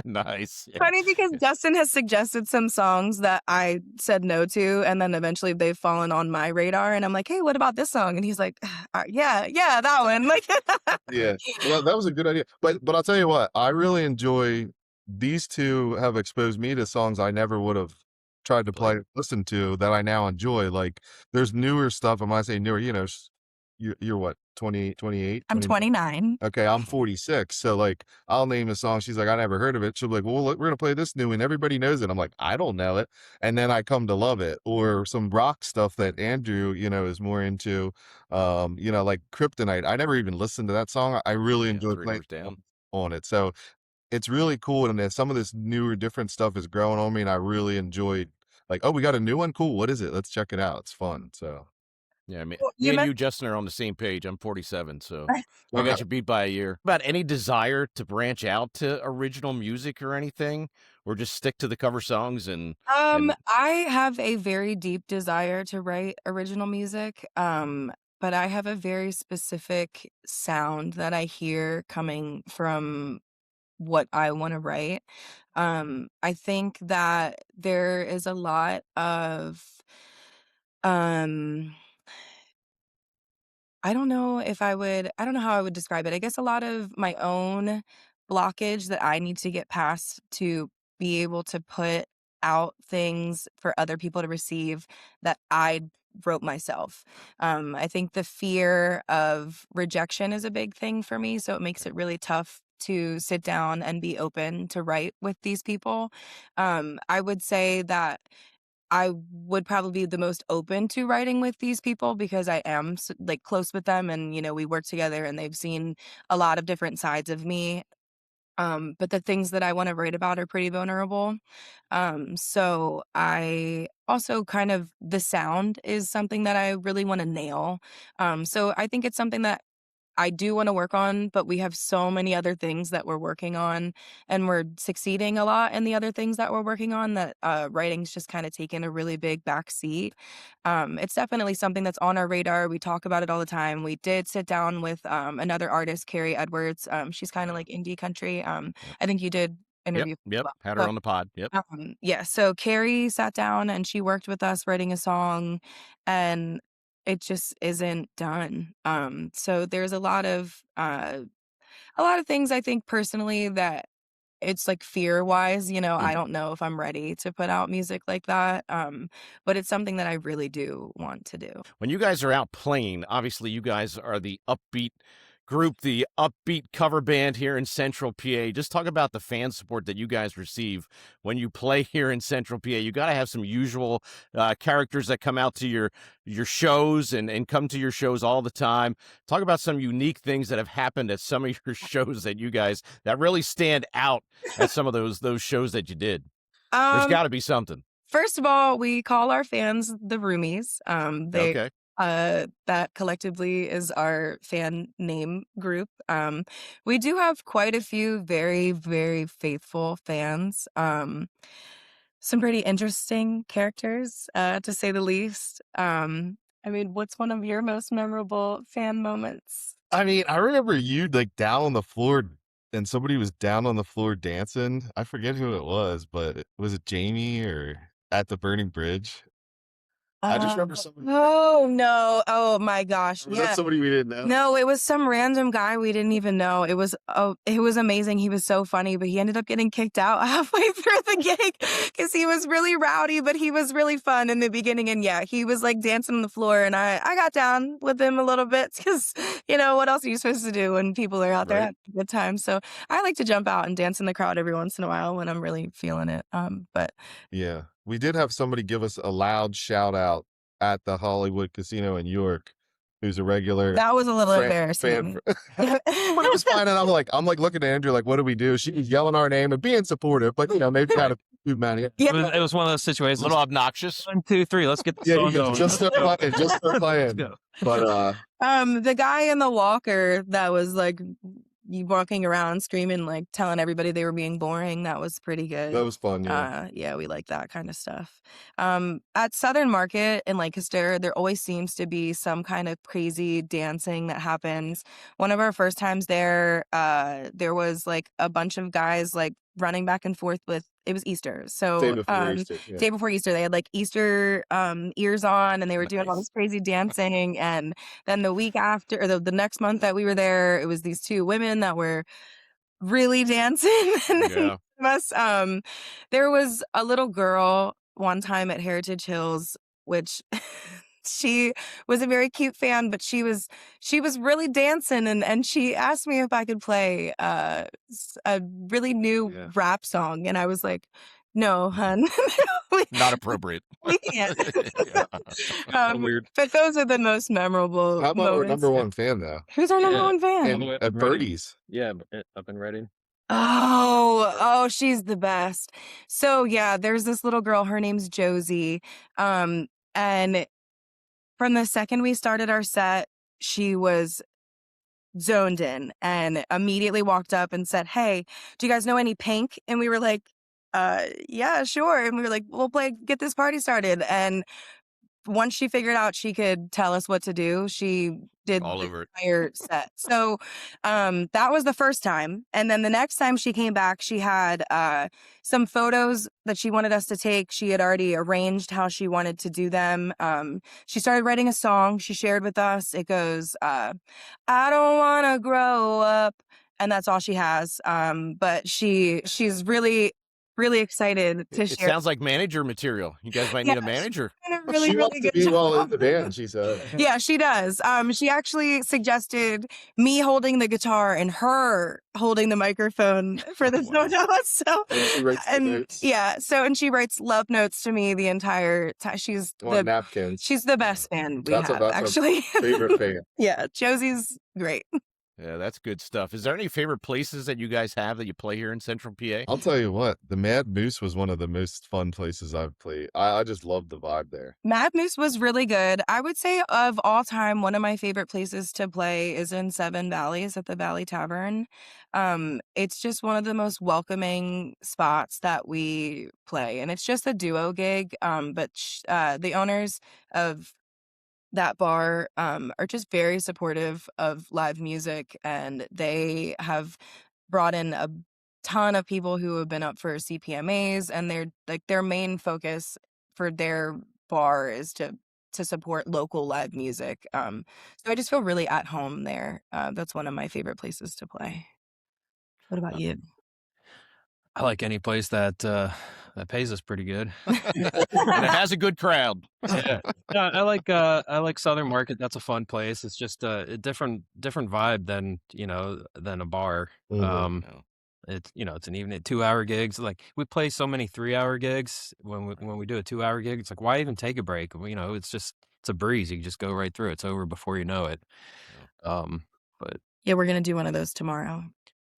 S2: Nice. Yeah.
S4: Funny because Justin has suggested some songs that I said no to, and then eventually they've fallen on my radar, and I'm like, hey, what about this song? And he's like, yeah, that one. Like,
S5: yeah, well, that was a good idea. But I'll tell you what, I really enjoy, these two have exposed me to songs I never would have tried to play, listen to, that I now enjoy. Like, there's newer stuff, and when I say newer, you're what, 28?
S4: I'm 29.
S5: Okay, I'm 46. So, like, I'll name a song. She's like, I never heard of it. She'll be like, well, we're going to play this new, and everybody knows it. I'm like, I don't know it. And then I come to love it. Or some rock stuff that Andrew, is more into, like Kryptonite. I never even listened to that song. I really enjoyed playing on it. So, it's really cool. And then some of this newer, different stuff is growing on me, and I really enjoyed, like, oh, we got a new one? Cool. What is it? Let's check it out. It's fun. So.
S2: Yeah, me and you, Justin, are on the same page. I'm 47, so I got you beat by a year. About any desire to branch out to original music or anything, or just stick to the cover songs?
S4: I have a very deep desire to write original music, but I have a very specific sound that I hear coming from what I want to write. I think that there is a lot of I don't know how I would describe it. I guess a lot of my own blockage that I need to get past to be able to put out things for other people to receive that I wrote myself. I think the fear of rejection is a big thing for me, so it makes it really tough to sit down and be open to write with these people. I would say that I would probably be the most open to writing with these people because I am like close with them, and we work together, and they've seen a lot of different sides of me. But the things that I want to write about are pretty vulnerable. So I also the sound is something that I really want to nail. So I think it's something that I do want to work on, but we have so many other things that we're working on, and we're succeeding a lot in the other things that we're working on, that writing's just kind of taken a really big back seat. It's definitely something that's on our radar. We talk about it all the time. We did sit down with another artist, Carrie Edwards. She's kind of like indie country. I think you did interview.
S2: Yep. Had her on the pod. Yep.
S4: Yeah. So Carrie sat down and she worked with us writing a song, and it just isn't done. So there's a lot of things I think personally that it's like fear wise, I don't know if I'm ready to put out music like that. But it's something that I really do want to do.
S2: When you guys are out playing, obviously you guys are the upbeat group, the upbeat cover band here in Central PA. Just talk about the fan support that you guys receive when you play here in Central PA. You got to have some usual characters that come out to your shows and come to your shows all the time. Talk about some unique things that have happened at some of your shows that really stand out at some of those shows that you did. There's got to be something.
S4: First of all, we call our fans the Roomies.
S2: Okay.
S4: That collectively is our fan name group. We do have quite a few very, very faithful fans. Some pretty interesting characters, to say the least. I mean, what's one of your most memorable fan moments?
S5: I mean, I remember you like down on the floor, and somebody was down on the floor dancing. I forget who it was, but was it Jamie or? at the burning bridge. I just remember somebody.
S4: Oh no! Oh my gosh!
S5: Was
S4: Yeah.
S5: that somebody we didn't know?
S4: No, it was some random guy we didn't even know. It was amazing. He was so funny, but he ended up getting kicked out halfway through the gig because he was really rowdy, but he was really fun in the beginning. And yeah, he was like dancing on the floor, and I got down with him a little bit because what else are you supposed to do when people are out there having a good time? So I like to jump out and dance in the crowd every once in a while when I'm really feeling it. But
S5: yeah, we did have somebody give us a loud shout out at the Hollywood Casino in York, who's a regular.
S4: That was a little
S5: fan-
S4: embarrassing.
S5: But it was fine, and I'm like looking at Andrew like, what do we do? She was yelling our name and being supportive, but maybe kind of too many.
S4: Yeah.
S3: It was one of those situations.
S2: A little obnoxious.
S3: 1, 2, 3. Let's get the
S5: Yeah,
S3: song going.
S5: just start playing. Just start playing.
S3: Go.
S5: But
S4: the guy in the walker that was like walking around screaming, like telling everybody they were being boring, that was pretty good.
S5: that was fun.
S4: Yeah, we like that kind of stuff. At Southern Market in Lancaster, there always seems to be some kind of crazy dancing that happens. One of our first times there was like a bunch of guys like running back and forth with, it was Easter. So day before Easter, they had like Easter ears on, and they were doing all this crazy dancing. And then the week after, or the next month that we were there, it was these two women that were really dancing. And there was a little girl one time at Heritage Hills, which she was a very cute fan, but she was really dancing, and she asked me if I could play a really new rap song, and I was like, no, hun.
S2: Not appropriate.
S4: We can't.
S3: Weird.
S4: But those are the most memorable
S5: How about our
S4: moments.
S5: number one fan though?
S4: Who's our number one fan?
S5: And at Birdie's.
S3: Yeah, up and ready.
S4: Oh, she's the best. So yeah, there's this little girl, her name's Josie. And from the second we started our set, she was zoned in and immediately walked up and said, "Hey, do you guys know any Pink?" And we were like, yeah, sure. And we were like, we'll get this party started. And once she figured out she could tell us what to do, she did
S2: all
S4: the
S2: over it.
S4: entire set. So that was the first time. And then the next time she came back, she had some photos that she wanted us to take. She had already arranged how she wanted to do them. She started writing a song she shared with us. It goes, I don't want to grow up. And that's all she has. But she's really excited to share.
S2: It sounds like manager material. You guys might need a manager.
S5: She wants to be well in the band, she said.
S4: Yeah, she does. She actually suggested me holding the guitar and her holding the microphone for the photo. So
S5: And she writes the notes.
S4: yeah, and she writes love notes to me the entire time. She's
S5: On napkins.
S4: she's the best fan we
S5: That's
S4: have,
S5: our
S4: actually.
S5: favorite fan.
S4: Yeah, Josie's great.
S2: Yeah, that's good stuff. Is there any favorite places that you guys have that you play here in Central PA?
S5: I'll tell you what, the Mad Moose was one of the most fun places I've played. I just loved the vibe there.
S4: Mad Moose was really good. I would say of all time, one of my favorite places to play is in Seven Valleys at the Valley Tavern. It's just one of the most welcoming spots that we play, and it's just a duo gig. But the owners of that bar are just very supportive of live music, and they have brought in a ton of people who have been up for CPMAs, and their main focus for their bar is to support local live music. So I just feel really at home there. That's one of my favorite places to play. What about you?
S3: I like any place that pays us pretty good.
S2: And it has a good crowd.
S3: Yeah, I like Southern Market. That's a fun place. It's just a different vibe than a bar. It's it's an evening 2-hour gigs. Like we play so many 3-hour gigs. When we do a 2-hour gig, it's like, why even take a break? It's a breeze. You can just go right through. It's over before you know it. But
S4: Yeah, we're gonna do one of those tomorrow.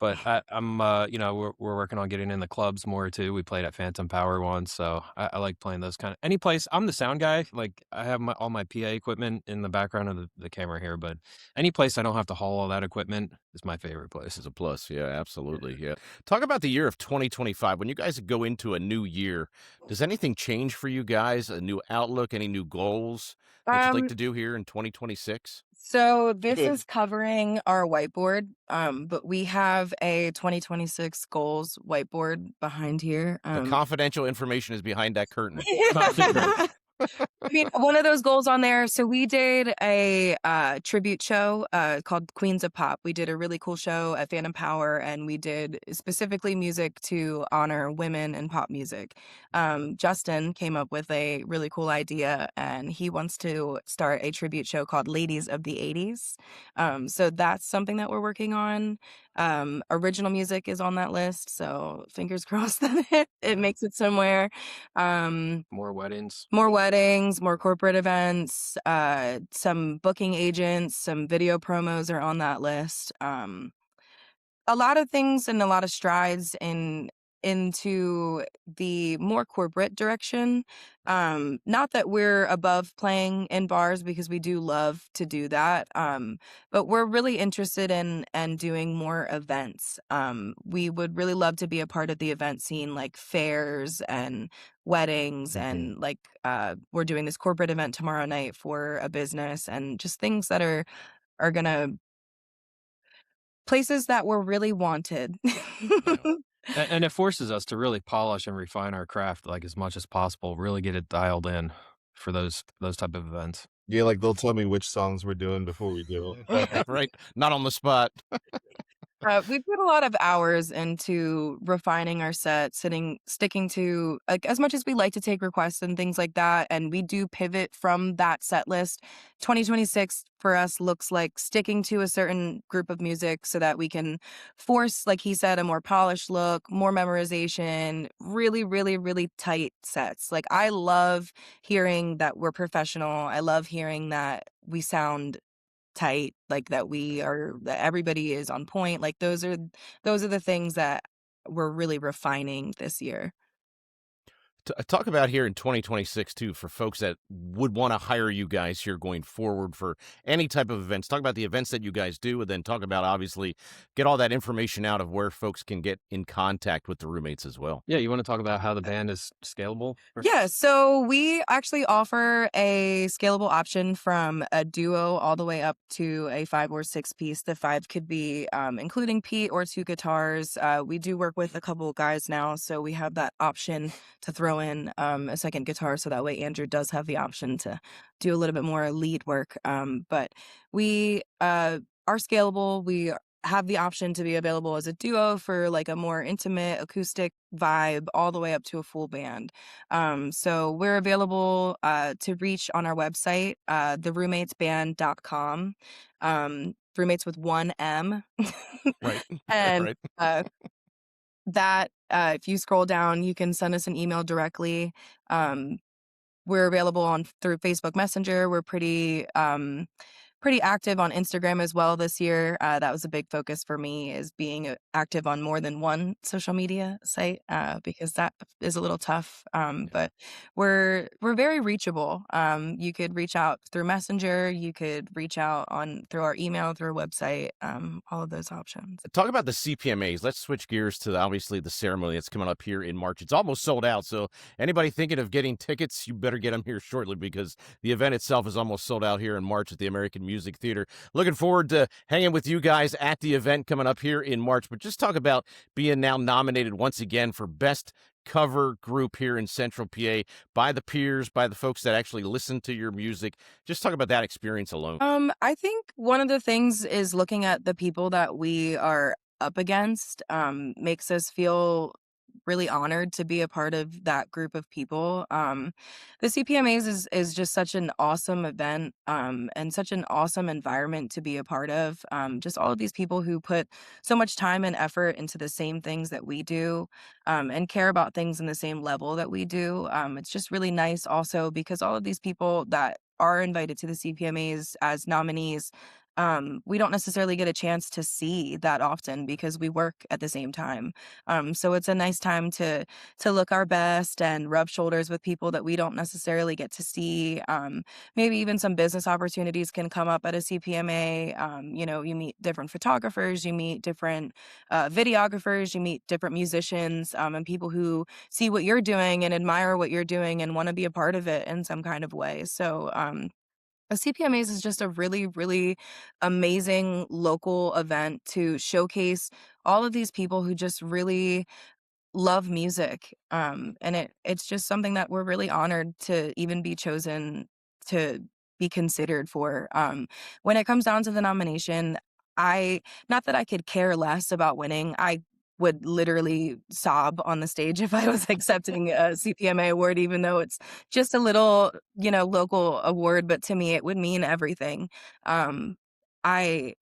S3: But I'm we're working on getting in the clubs more too. We played at Phantom Power once, so I like playing those kind of any place. I'm the sound guy. Like I have all my PA equipment in the background of the camera here, but any place I don't have to haul all that equipment is my favorite place.
S2: Is a plus. Yeah, absolutely. Yeah. Talk about the year of 2025. When you guys go into a new year, does anything change for you guys? A new outlook? Any new goals that you'd like to do here in 2026?
S4: So this is covering our whiteboard, but we have a 2026 goals whiteboard behind here.
S2: The confidential information is behind that curtain.
S4: I mean, one of those goals on there. So we did a tribute show called Queens of Pop. We did a really cool show at Phantom Power, and we did specifically music to honor women in pop music. Justin came up with a really cool idea, and he wants to start a tribute show called Ladies of the 80s. So that's something that we're working on. Original music is on that list, so fingers crossed that it makes it somewhere.
S3: More weddings.
S4: More weddings, more corporate events, some booking agents, some video promos are on that list. A lot of things and a lot of strides into the more corporate direction. Not that we're above playing in bars, because we do love to do that. But we're really interested in and doing more events. We would really love to be a part of the event scene, like fairs and weddings, and like we're doing this corporate event tomorrow night for a business, and just things that are gonna places that were really wanted.
S3: And it forces us to really polish and refine our craft like as much as possible, really get it dialed in for those type of events.
S5: Yeah, like they'll tell me which songs we're doing before we do it.
S2: Right? Not on the spot.
S4: We put a lot of hours into refining our set, sticking to, like, as much as we like to take requests and things like that, and we do pivot from that set list. 2026 for us looks like sticking to a certain group of music so that we can force, like he said, a more polished look, more memorization, really, really, really tight sets. Like, I love hearing that we're professional. I love hearing that we sound tight, like that everybody is on point. Like those are the things that we're really refining this year.
S2: Talk about here in 2026 too, for folks that would want to hire you guys here going forward for any type of events. Talk about the events that you guys do, and then talk about, obviously, get all that information out of where folks can get in contact with the Roommates as well.
S3: Yeah, you want to talk about how the band is scalable?
S4: Yeah, so we actually offer a scalable option from a duo all the way up to a 5 or 6 piece. The 5 could be including Pete or 2 guitars. We do work with a couple guys now, so we have that option to throw in a second guitar, so that way Andrew does have the option to do a little bit more lead work. But we are scalable. We have the option to be available as a duo for like a more intimate acoustic vibe, all the way up to a full band. So we're available to reach on our website, theRoomatesBand.com. Roommates with 1 M.
S2: Right.
S4: And
S2: Right.
S4: that if you scroll down, you can send us an email directly. We're available through Facebook Messenger. We're pretty active on Instagram as well this year. That was a big focus for me, is being active on more than one social media site, because that is a little tough. But we're very reachable. You could reach out through Messenger. You could reach out through our email, through our website. All of those options.
S2: Talk about the CPMAs. Let's switch gears to obviously the ceremony that's coming up here in March. It's almost sold out, so anybody thinking of getting tickets, you better get them here shortly, because the event itself is almost sold out here in March at the American Music Theater. Looking forward to hanging with you guys at the event coming up here in March. But just talk about being now nominated once again for Best Cover Group here in Central PA by the peers, by the folks that actually listen to your music. Just talk about that experience alone.
S4: I think one of the things is looking at the people that we are up against makes us feel really honored to be a part of that group of people. The CPMAs is just such an awesome event, and such an awesome environment to be a part of. Just all of these people who put so much time and effort into the same things that we do, and care about things in the same level that we do. It's just really nice also, because all of these people that are invited to the CPMAs as nominees, we don't necessarily get a chance to see that often, because we work at the same time. So it's a nice time to look our best and rub shoulders with people that we don't necessarily get to see. Maybe even some business opportunities can come up at a CPMA. You meet different photographers, you meet different videographers, you meet different musicians, and people who see what you're doing and admire what you're doing and want to be a part of it in some kind of way. So CPMAs is just a really, really amazing local event to showcase all of these people who just really love music. And it's just something that we're really honored to even be chosen to be considered for. When it comes down to the nomination, I not that I could care less about winning. I would literally sob on the stage if I was accepting a CPMA award, even though it's just a little, local award. But to me, it would mean everything. I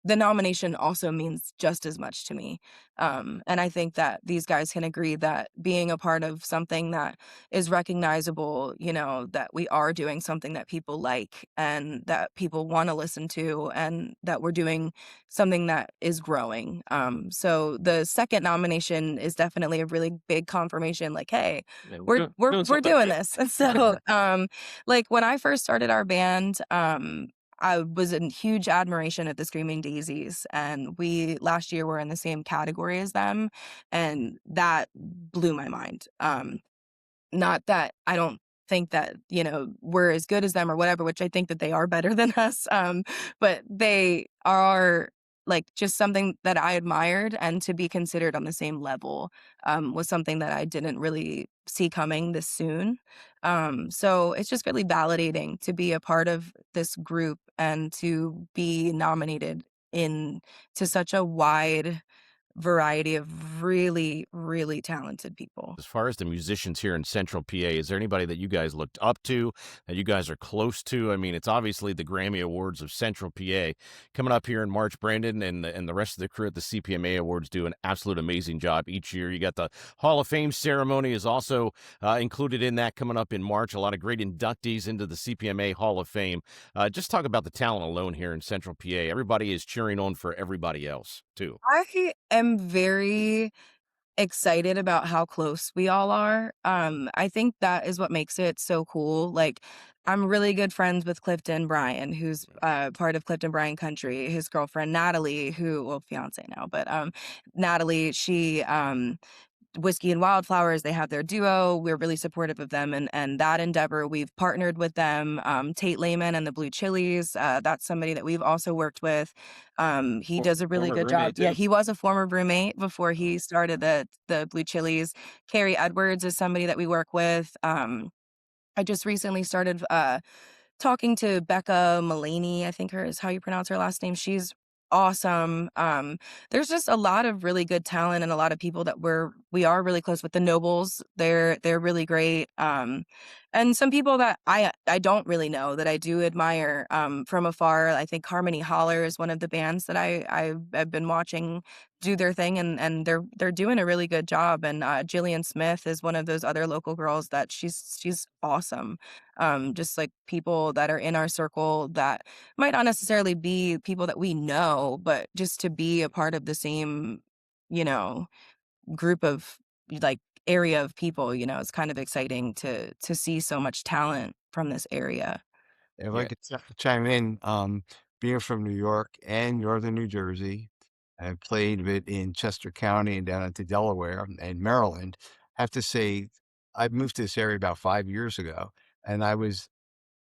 S4: the nomination also means just as much to me. And I think that these guys can agree that being a part of something that is recognizable, that we are doing something that people like and that people want to listen to, and that we're doing something that is growing. So the second nomination is definitely a really big confirmation, like, hey,
S2: Yeah,
S4: we're
S2: something
S4: doing
S2: good.
S4: this. And so like when I first started our band, I was in huge admiration of the Screaming Daisies, and we last year were in the same category as them, and that blew my mind. Not that I don't think that, we're as good as them or whatever, which I think that they are better than us. But they are like just something that I admired, and to be considered on the same level was something that I didn't really see coming this soon. So it's just really validating to be a part of this group and to be nominated in to such a wide variety of really, really talented people.
S2: As far as the musicians here in Central PA, is there anybody that you guys looked up to, that you guys are close to? I mean, it's obviously the Grammy Awards of Central PA coming up here in March. Brandon and the rest of the crew at the CPMA Awards do an absolute amazing job each year. You got the Hall of Fame ceremony is also included in that coming up in March. A lot of great inductees into the CPMA Hall of Fame. Just talk about the talent alone here in Central PA. Everybody is cheering on for everybody else, too.
S4: I am very excited about how close we all are. I think that is what makes it so cool. Like, I'm really good friends with Clifton Bryan, who's part of Clifton Bryan Country. His girlfriend Natalie, fiance now, but Natalie, she Whiskey and Wildflowers, they have their duo. We're really supportive of them and that endeavor. We've partnered with them. Tate Lehman and the Blue Chilies, that's somebody that we've also worked with. He does a really
S2: Former
S4: good job.
S2: roommate,
S4: Yeah,
S2: too.
S4: he was a former roommate before he started the Blue Chilies. Carrie Edwards is somebody that we work with. I just recently started talking to Becca Mullaney, I think her is how you pronounce her last name. She's awesome. There's just a lot of really good talent and a lot of people that we are really close with. The Nobles, they're really great. And some people that I don't really know that I do admire from afar. I think Harmony Holler is one of the bands that I've been watching do their thing, and they're doing a really good job. And Jillian Smith is one of those other local girls that she's awesome. Just like people that are in our circle that might not necessarily be people that we know, but just to be a part of the same, you know, group of like area of people, it's kind of exciting to see so much talent from this area.
S6: If I
S2: Yeah.
S6: could chime in, being from New York and northern New Jersey, I played a bit in Chester County and down into Delaware and Maryland. I have to say, I moved to this area about 5 years ago, and I was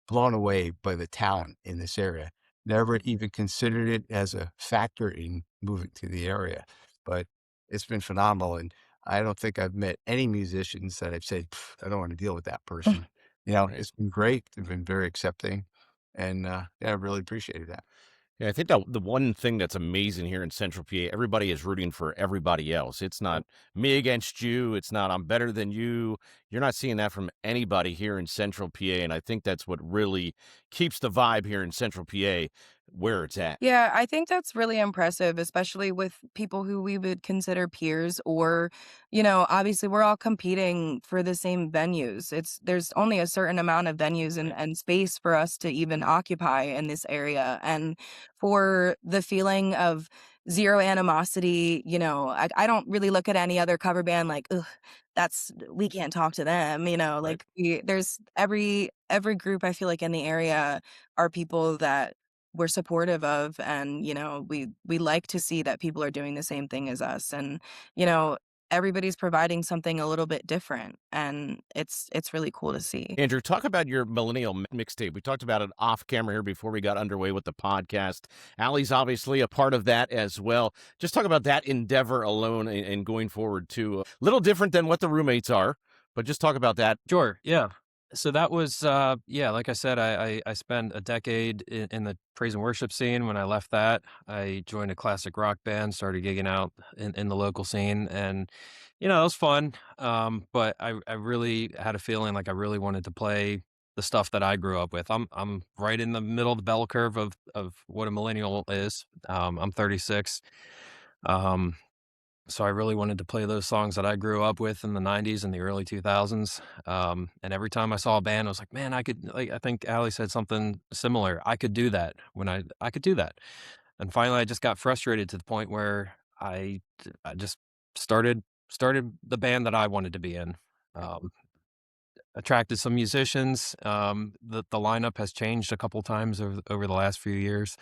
S6: blown away by the talent in this area. Never even considered it as a factor in moving to the area, but it's been phenomenal. And I don't think I've met any musicians that I've said, "Pff, I don't want to deal with that person."
S2: Right.
S6: It's been great. They've been very accepting, and yeah, I really appreciated that.
S2: Yeah, I think that the one thing that's amazing here in Central PA, everybody is rooting for everybody else. It's not me against you. It's not I'm better than you. You're not seeing that from anybody here in Central PA, and I think that's what really keeps the vibe here in Central PA where it's at.
S4: Yeah, I think that's really impressive, especially with people who we would consider peers or, obviously we're all competing for the same venues. There's only a certain amount of venues and space for us to even occupy in this area. And for the feeling of zero animosity, I don't really look at any other cover band like, ugh, we can't talk to them,
S2: Right.
S4: like there's every group I feel like in the area are people that we're supportive of, and we like to see that people are doing the same thing as us. And everybody's providing something a little bit different, and it's really cool to see.
S2: Andrew, talk about your millennial mixtape. We talked about it off camera here before we got underway with the podcast. Allie's obviously a part of that as well. Just talk about that endeavor alone and going forward too. A little different than what the Roommates are, but just talk about that.
S3: Sure. Yeah. So that was, like I said, I spent a decade in the praise and worship scene. When I left that, I joined a classic rock band, started gigging out in the local scene, and it was fun. But I really had a feeling like I really wanted to play the stuff that I grew up with. I'm right in the middle of the bell curve of what a millennial is. I'm 36. So I really wanted to play those songs that I grew up with in the 90s and the early 2000s. And every time I saw a band, I was like, man, I could, like, I think Allie said something similar. I could do that when I could do that. And finally, I just got frustrated to the point where I just started the band that I wanted to be in. Attracted some musicians. The lineup has changed a couple times over the last few years.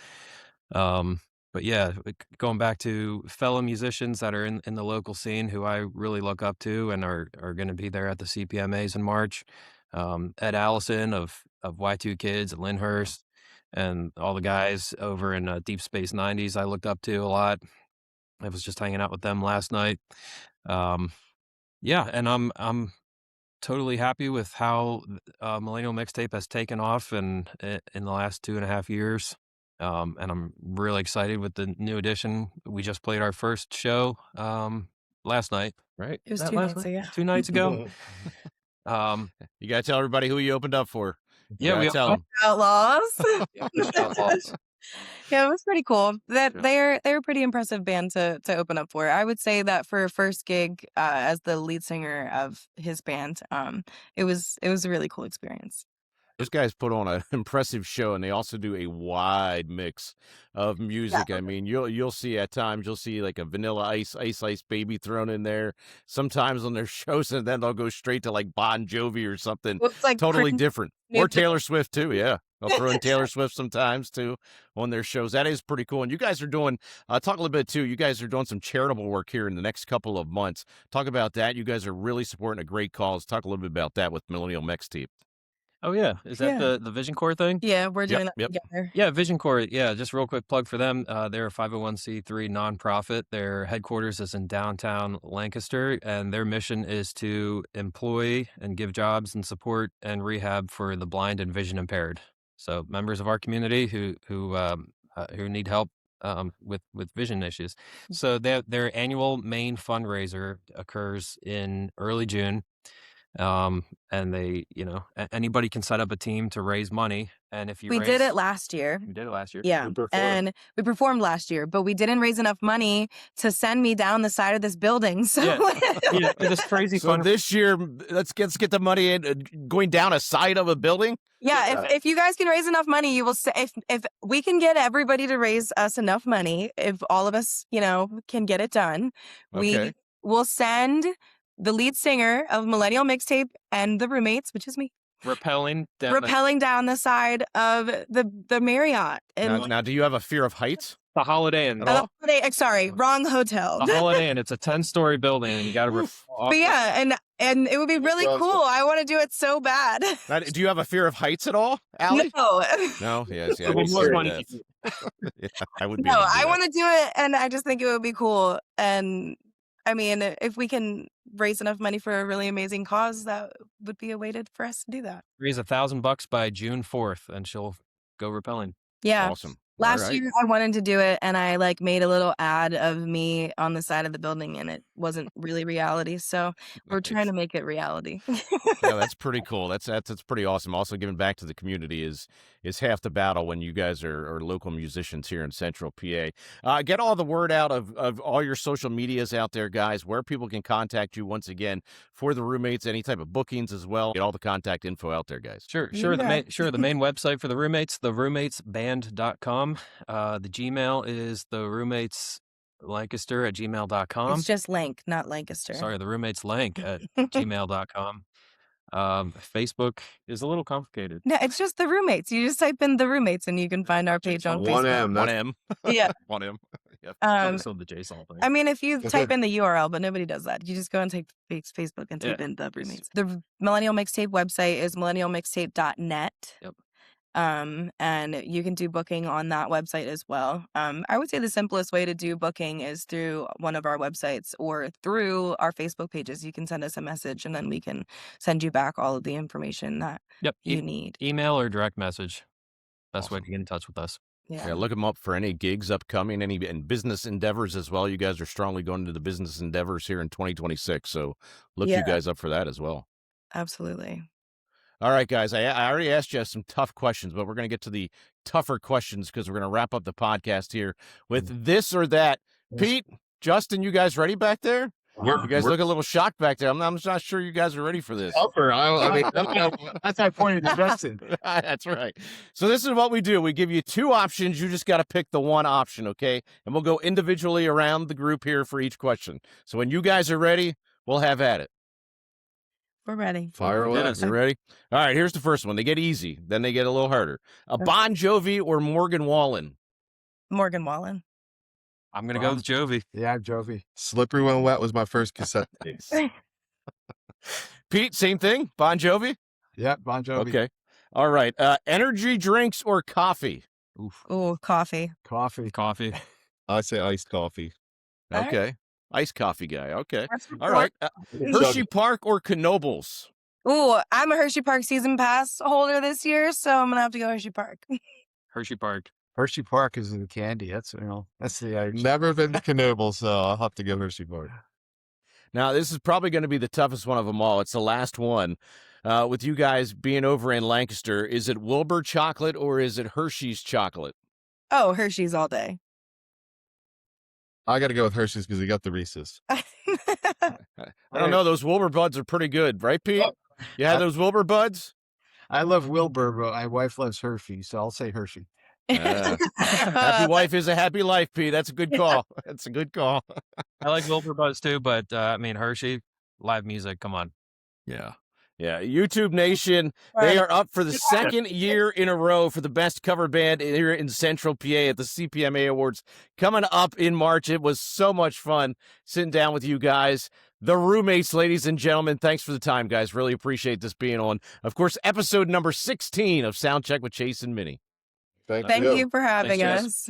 S3: But yeah, going back to fellow musicians that are in the local scene who I really look up to and are going to be there at the CPMAs in March. Ed Allison of Y2 Kids at Lyndhurst, and all the guys over in Deep Space 90s I looked up to a lot. I was just hanging out with them last night. Yeah, and I'm totally happy with how Millennial Mixtape has taken off in the last 2.5 years. And I'm really excited with the new edition. We just played our first show last night, right?
S4: It was
S3: That
S4: 2
S3: last
S4: nights
S3: night?
S4: ago.
S3: 2 nights ago.
S2: You got to tell everybody who you opened up for.
S3: Yeah, we
S2: tell them.
S4: Outlaws.
S3: Outlaws.
S4: Yeah, it was pretty cool. They're a pretty impressive band to open up for. I would say that for a first gig as the lead singer of his band, it was a really cool experience.
S2: Those guys put on an impressive show, and they also do a wide mix of music.
S4: Yeah.
S2: I mean, you'll see at times like a Vanilla Ice Baby thrown in there. Sometimes on their shows, and then they'll go straight to like Bon Jovi or something
S4: Looks like
S2: totally
S4: Prince
S2: different. Or Taylor Swift too. Yeah, they'll throw in Taylor Swift sometimes too on their shows. That is pretty cool. And you guys are doing talk a little bit too. You guys are doing some charitable work here in the next couple of months. Talk about that. You guys are really supporting a great cause. Talk a little bit about that with Millennial Mixtape.
S3: Oh yeah, is that the Vision Corps thing?
S4: Yeah, we're doing that
S2: Yep.
S4: together.
S3: Yeah, Vision Corps. Yeah, just real quick plug for them. They're a 501c3 nonprofit. Their headquarters is in downtown Lancaster, and their mission is to employ and give jobs and support and rehab for the blind and vision impaired. So members of our community who need help with vision issues. So their annual main fundraiser occurs in early June. And they, anybody can set up a team to raise money. And if
S4: We did it last year.
S3: You did it last year?
S4: Yeah. And we performed last year, but we didn't raise enough money to send me down the side of this building. So
S3: Yeah, this crazy
S2: So
S3: fun.
S2: this year, let's get the money in going down a side of a building.
S4: yeah, if you guys can raise enough money, you will if we can get everybody to raise us enough money, if all of us, can get it done,
S2: Okay.
S4: we will send the lead singer of Millennial Mixtape and the Roommates, which is me,
S3: rappelling
S4: down the side of the Marriott. And
S2: Now, do you have a fear of heights?
S3: the Holiday Inn.
S4: sorry, wrong hotel.
S3: The Holiday Inn. It's a 10-story building, and you got to.
S4: But yeah, and it would be really cool. I want to do it so bad.
S2: Now, do you have a fear of heights at all, Allie?
S4: No.
S2: No. Yes. Yeah.
S3: Well, more money.
S2: Yeah, I would be.
S4: No,
S2: able to do
S4: I
S2: that.
S4: want to do it, and I just think it would be cool. And I mean, if we can raise enough money for a really amazing cause, that would be a way for us to do that.
S3: Raise $1,000 by June 4th, and she'll go rappelling.
S4: Yeah.
S2: Awesome.
S4: Last
S2: All right.
S4: year I wanted to do it, and I made a little ad of me on the side of the building, and it wasn't really reality. So we're trying to make it reality.
S2: Yeah, that's pretty cool. That's pretty awesome. Also, giving back to the community is half the battle when you guys are local musicians here in Central PA. Get all the word out of all your social medias out there, guys, where people can contact you once again for the Roommates, any type of bookings as well. Get all the contact info out there, guys.
S3: Sure.
S4: Yeah.
S3: The main website for the Roommates, theroommatesband.com. The Gmail is theroommateslancaster@gmail.com.
S4: It's just Lank, not Lancaster.
S3: Sorry, the roommates Lank at gmail.com. Facebook is a little complicated.
S4: No, it's just the Roommates. You just type in the Roommates, and you can find our page on Facebook.
S5: 1M.
S2: One M.
S4: Yeah.
S2: 1M.
S3: Focus on the JSON thing.
S4: I mean, if you type in the URL, but nobody does that. You just go and take Facebook and type in the Roommates. The Millennial Mixtape website is millennialmixtape.net.
S3: Yep.
S4: And you can do booking on that website as well. I would say the simplest way to do booking is through one of our websites or through our Facebook pages. You can send us a message and then we can send you back all of the information that you need.
S3: Email or direct message. Best way to get in touch with us.
S2: Yeah, look them up for any gigs upcoming, and business endeavors as well. You guys are strongly going into the business endeavors here in 2026, so look you guys up for that as well.
S4: Absolutely.
S2: All right, guys, I already asked you some tough questions, but we're going to get to the tougher questions because we're going to wrap up the podcast here with this or that. Pete, Justin, you guys ready back there? You guys look a little shocked back there. I'm not sure you guys are ready for this.
S6: That's my point of Justin.
S2: That's right. So this is what we do. We give you two options. You just got to pick the one option, okay? And we'll go individually around the group here for each question. So when you guys are ready, we'll have at it.
S4: We're ready.
S5: Fire away.
S2: You ready? All right, here's the first one. They get easy. Then they get a little harder. Bon Jovi or Morgan Wallen?
S4: Morgan Wallen.
S3: I'm going to go with Jovi.
S6: Yeah, Jovi.
S5: Slippery When Wet was my first cassette tape.
S2: Pete, same thing? Bon Jovi?
S6: Yeah, Bon Jovi.
S2: Okay. All right. Energy drinks or coffee?
S4: Oh, coffee.
S3: Coffee.
S5: I say iced coffee.
S2: Okay. Iced coffee guy. Okay. All right. Hershey Park or Knoebels?
S4: Ooh, I'm a Hershey Park season pass holder this year, so I'm going to have to go Hershey Park.
S3: Hershey Park.
S6: Hershey Park is in candy. That's the
S5: Never been to Knoebels, so I'll have to go Hershey Park.
S2: Now, this is probably going to be the toughest one of them all. It's the last one. With you guys being over in Lancaster, is it Wilbur chocolate or is it Hershey's chocolate?
S4: Oh, Hershey's all day.
S5: I got to go with Hershey's because we got the Reese's.
S2: I don't know. Those Wilbur buds are pretty good, right, Pete? You had those Wilbur buds?
S6: I love Wilbur, but my wife loves Hershey, so I'll say Hershey.
S2: Happy wife is a happy life, Pete. That's a good call. That's a good call.
S3: I like Wilbur Buzz too, but I mean, Hershey, live music. Come on.
S2: Yeah. YouTube Nation, they are up for the second year in a row for the best cover band here in Central PA at the CPMA Awards coming up in March. It was so much fun sitting down with you guys. The Roommates, ladies and gentlemen, thanks for the time, guys. Really appreciate this being on, of course, episode number 16 of Soundcheck with Chase and Minnie.
S5: Thank
S4: you for having
S3: Thanks,
S4: us.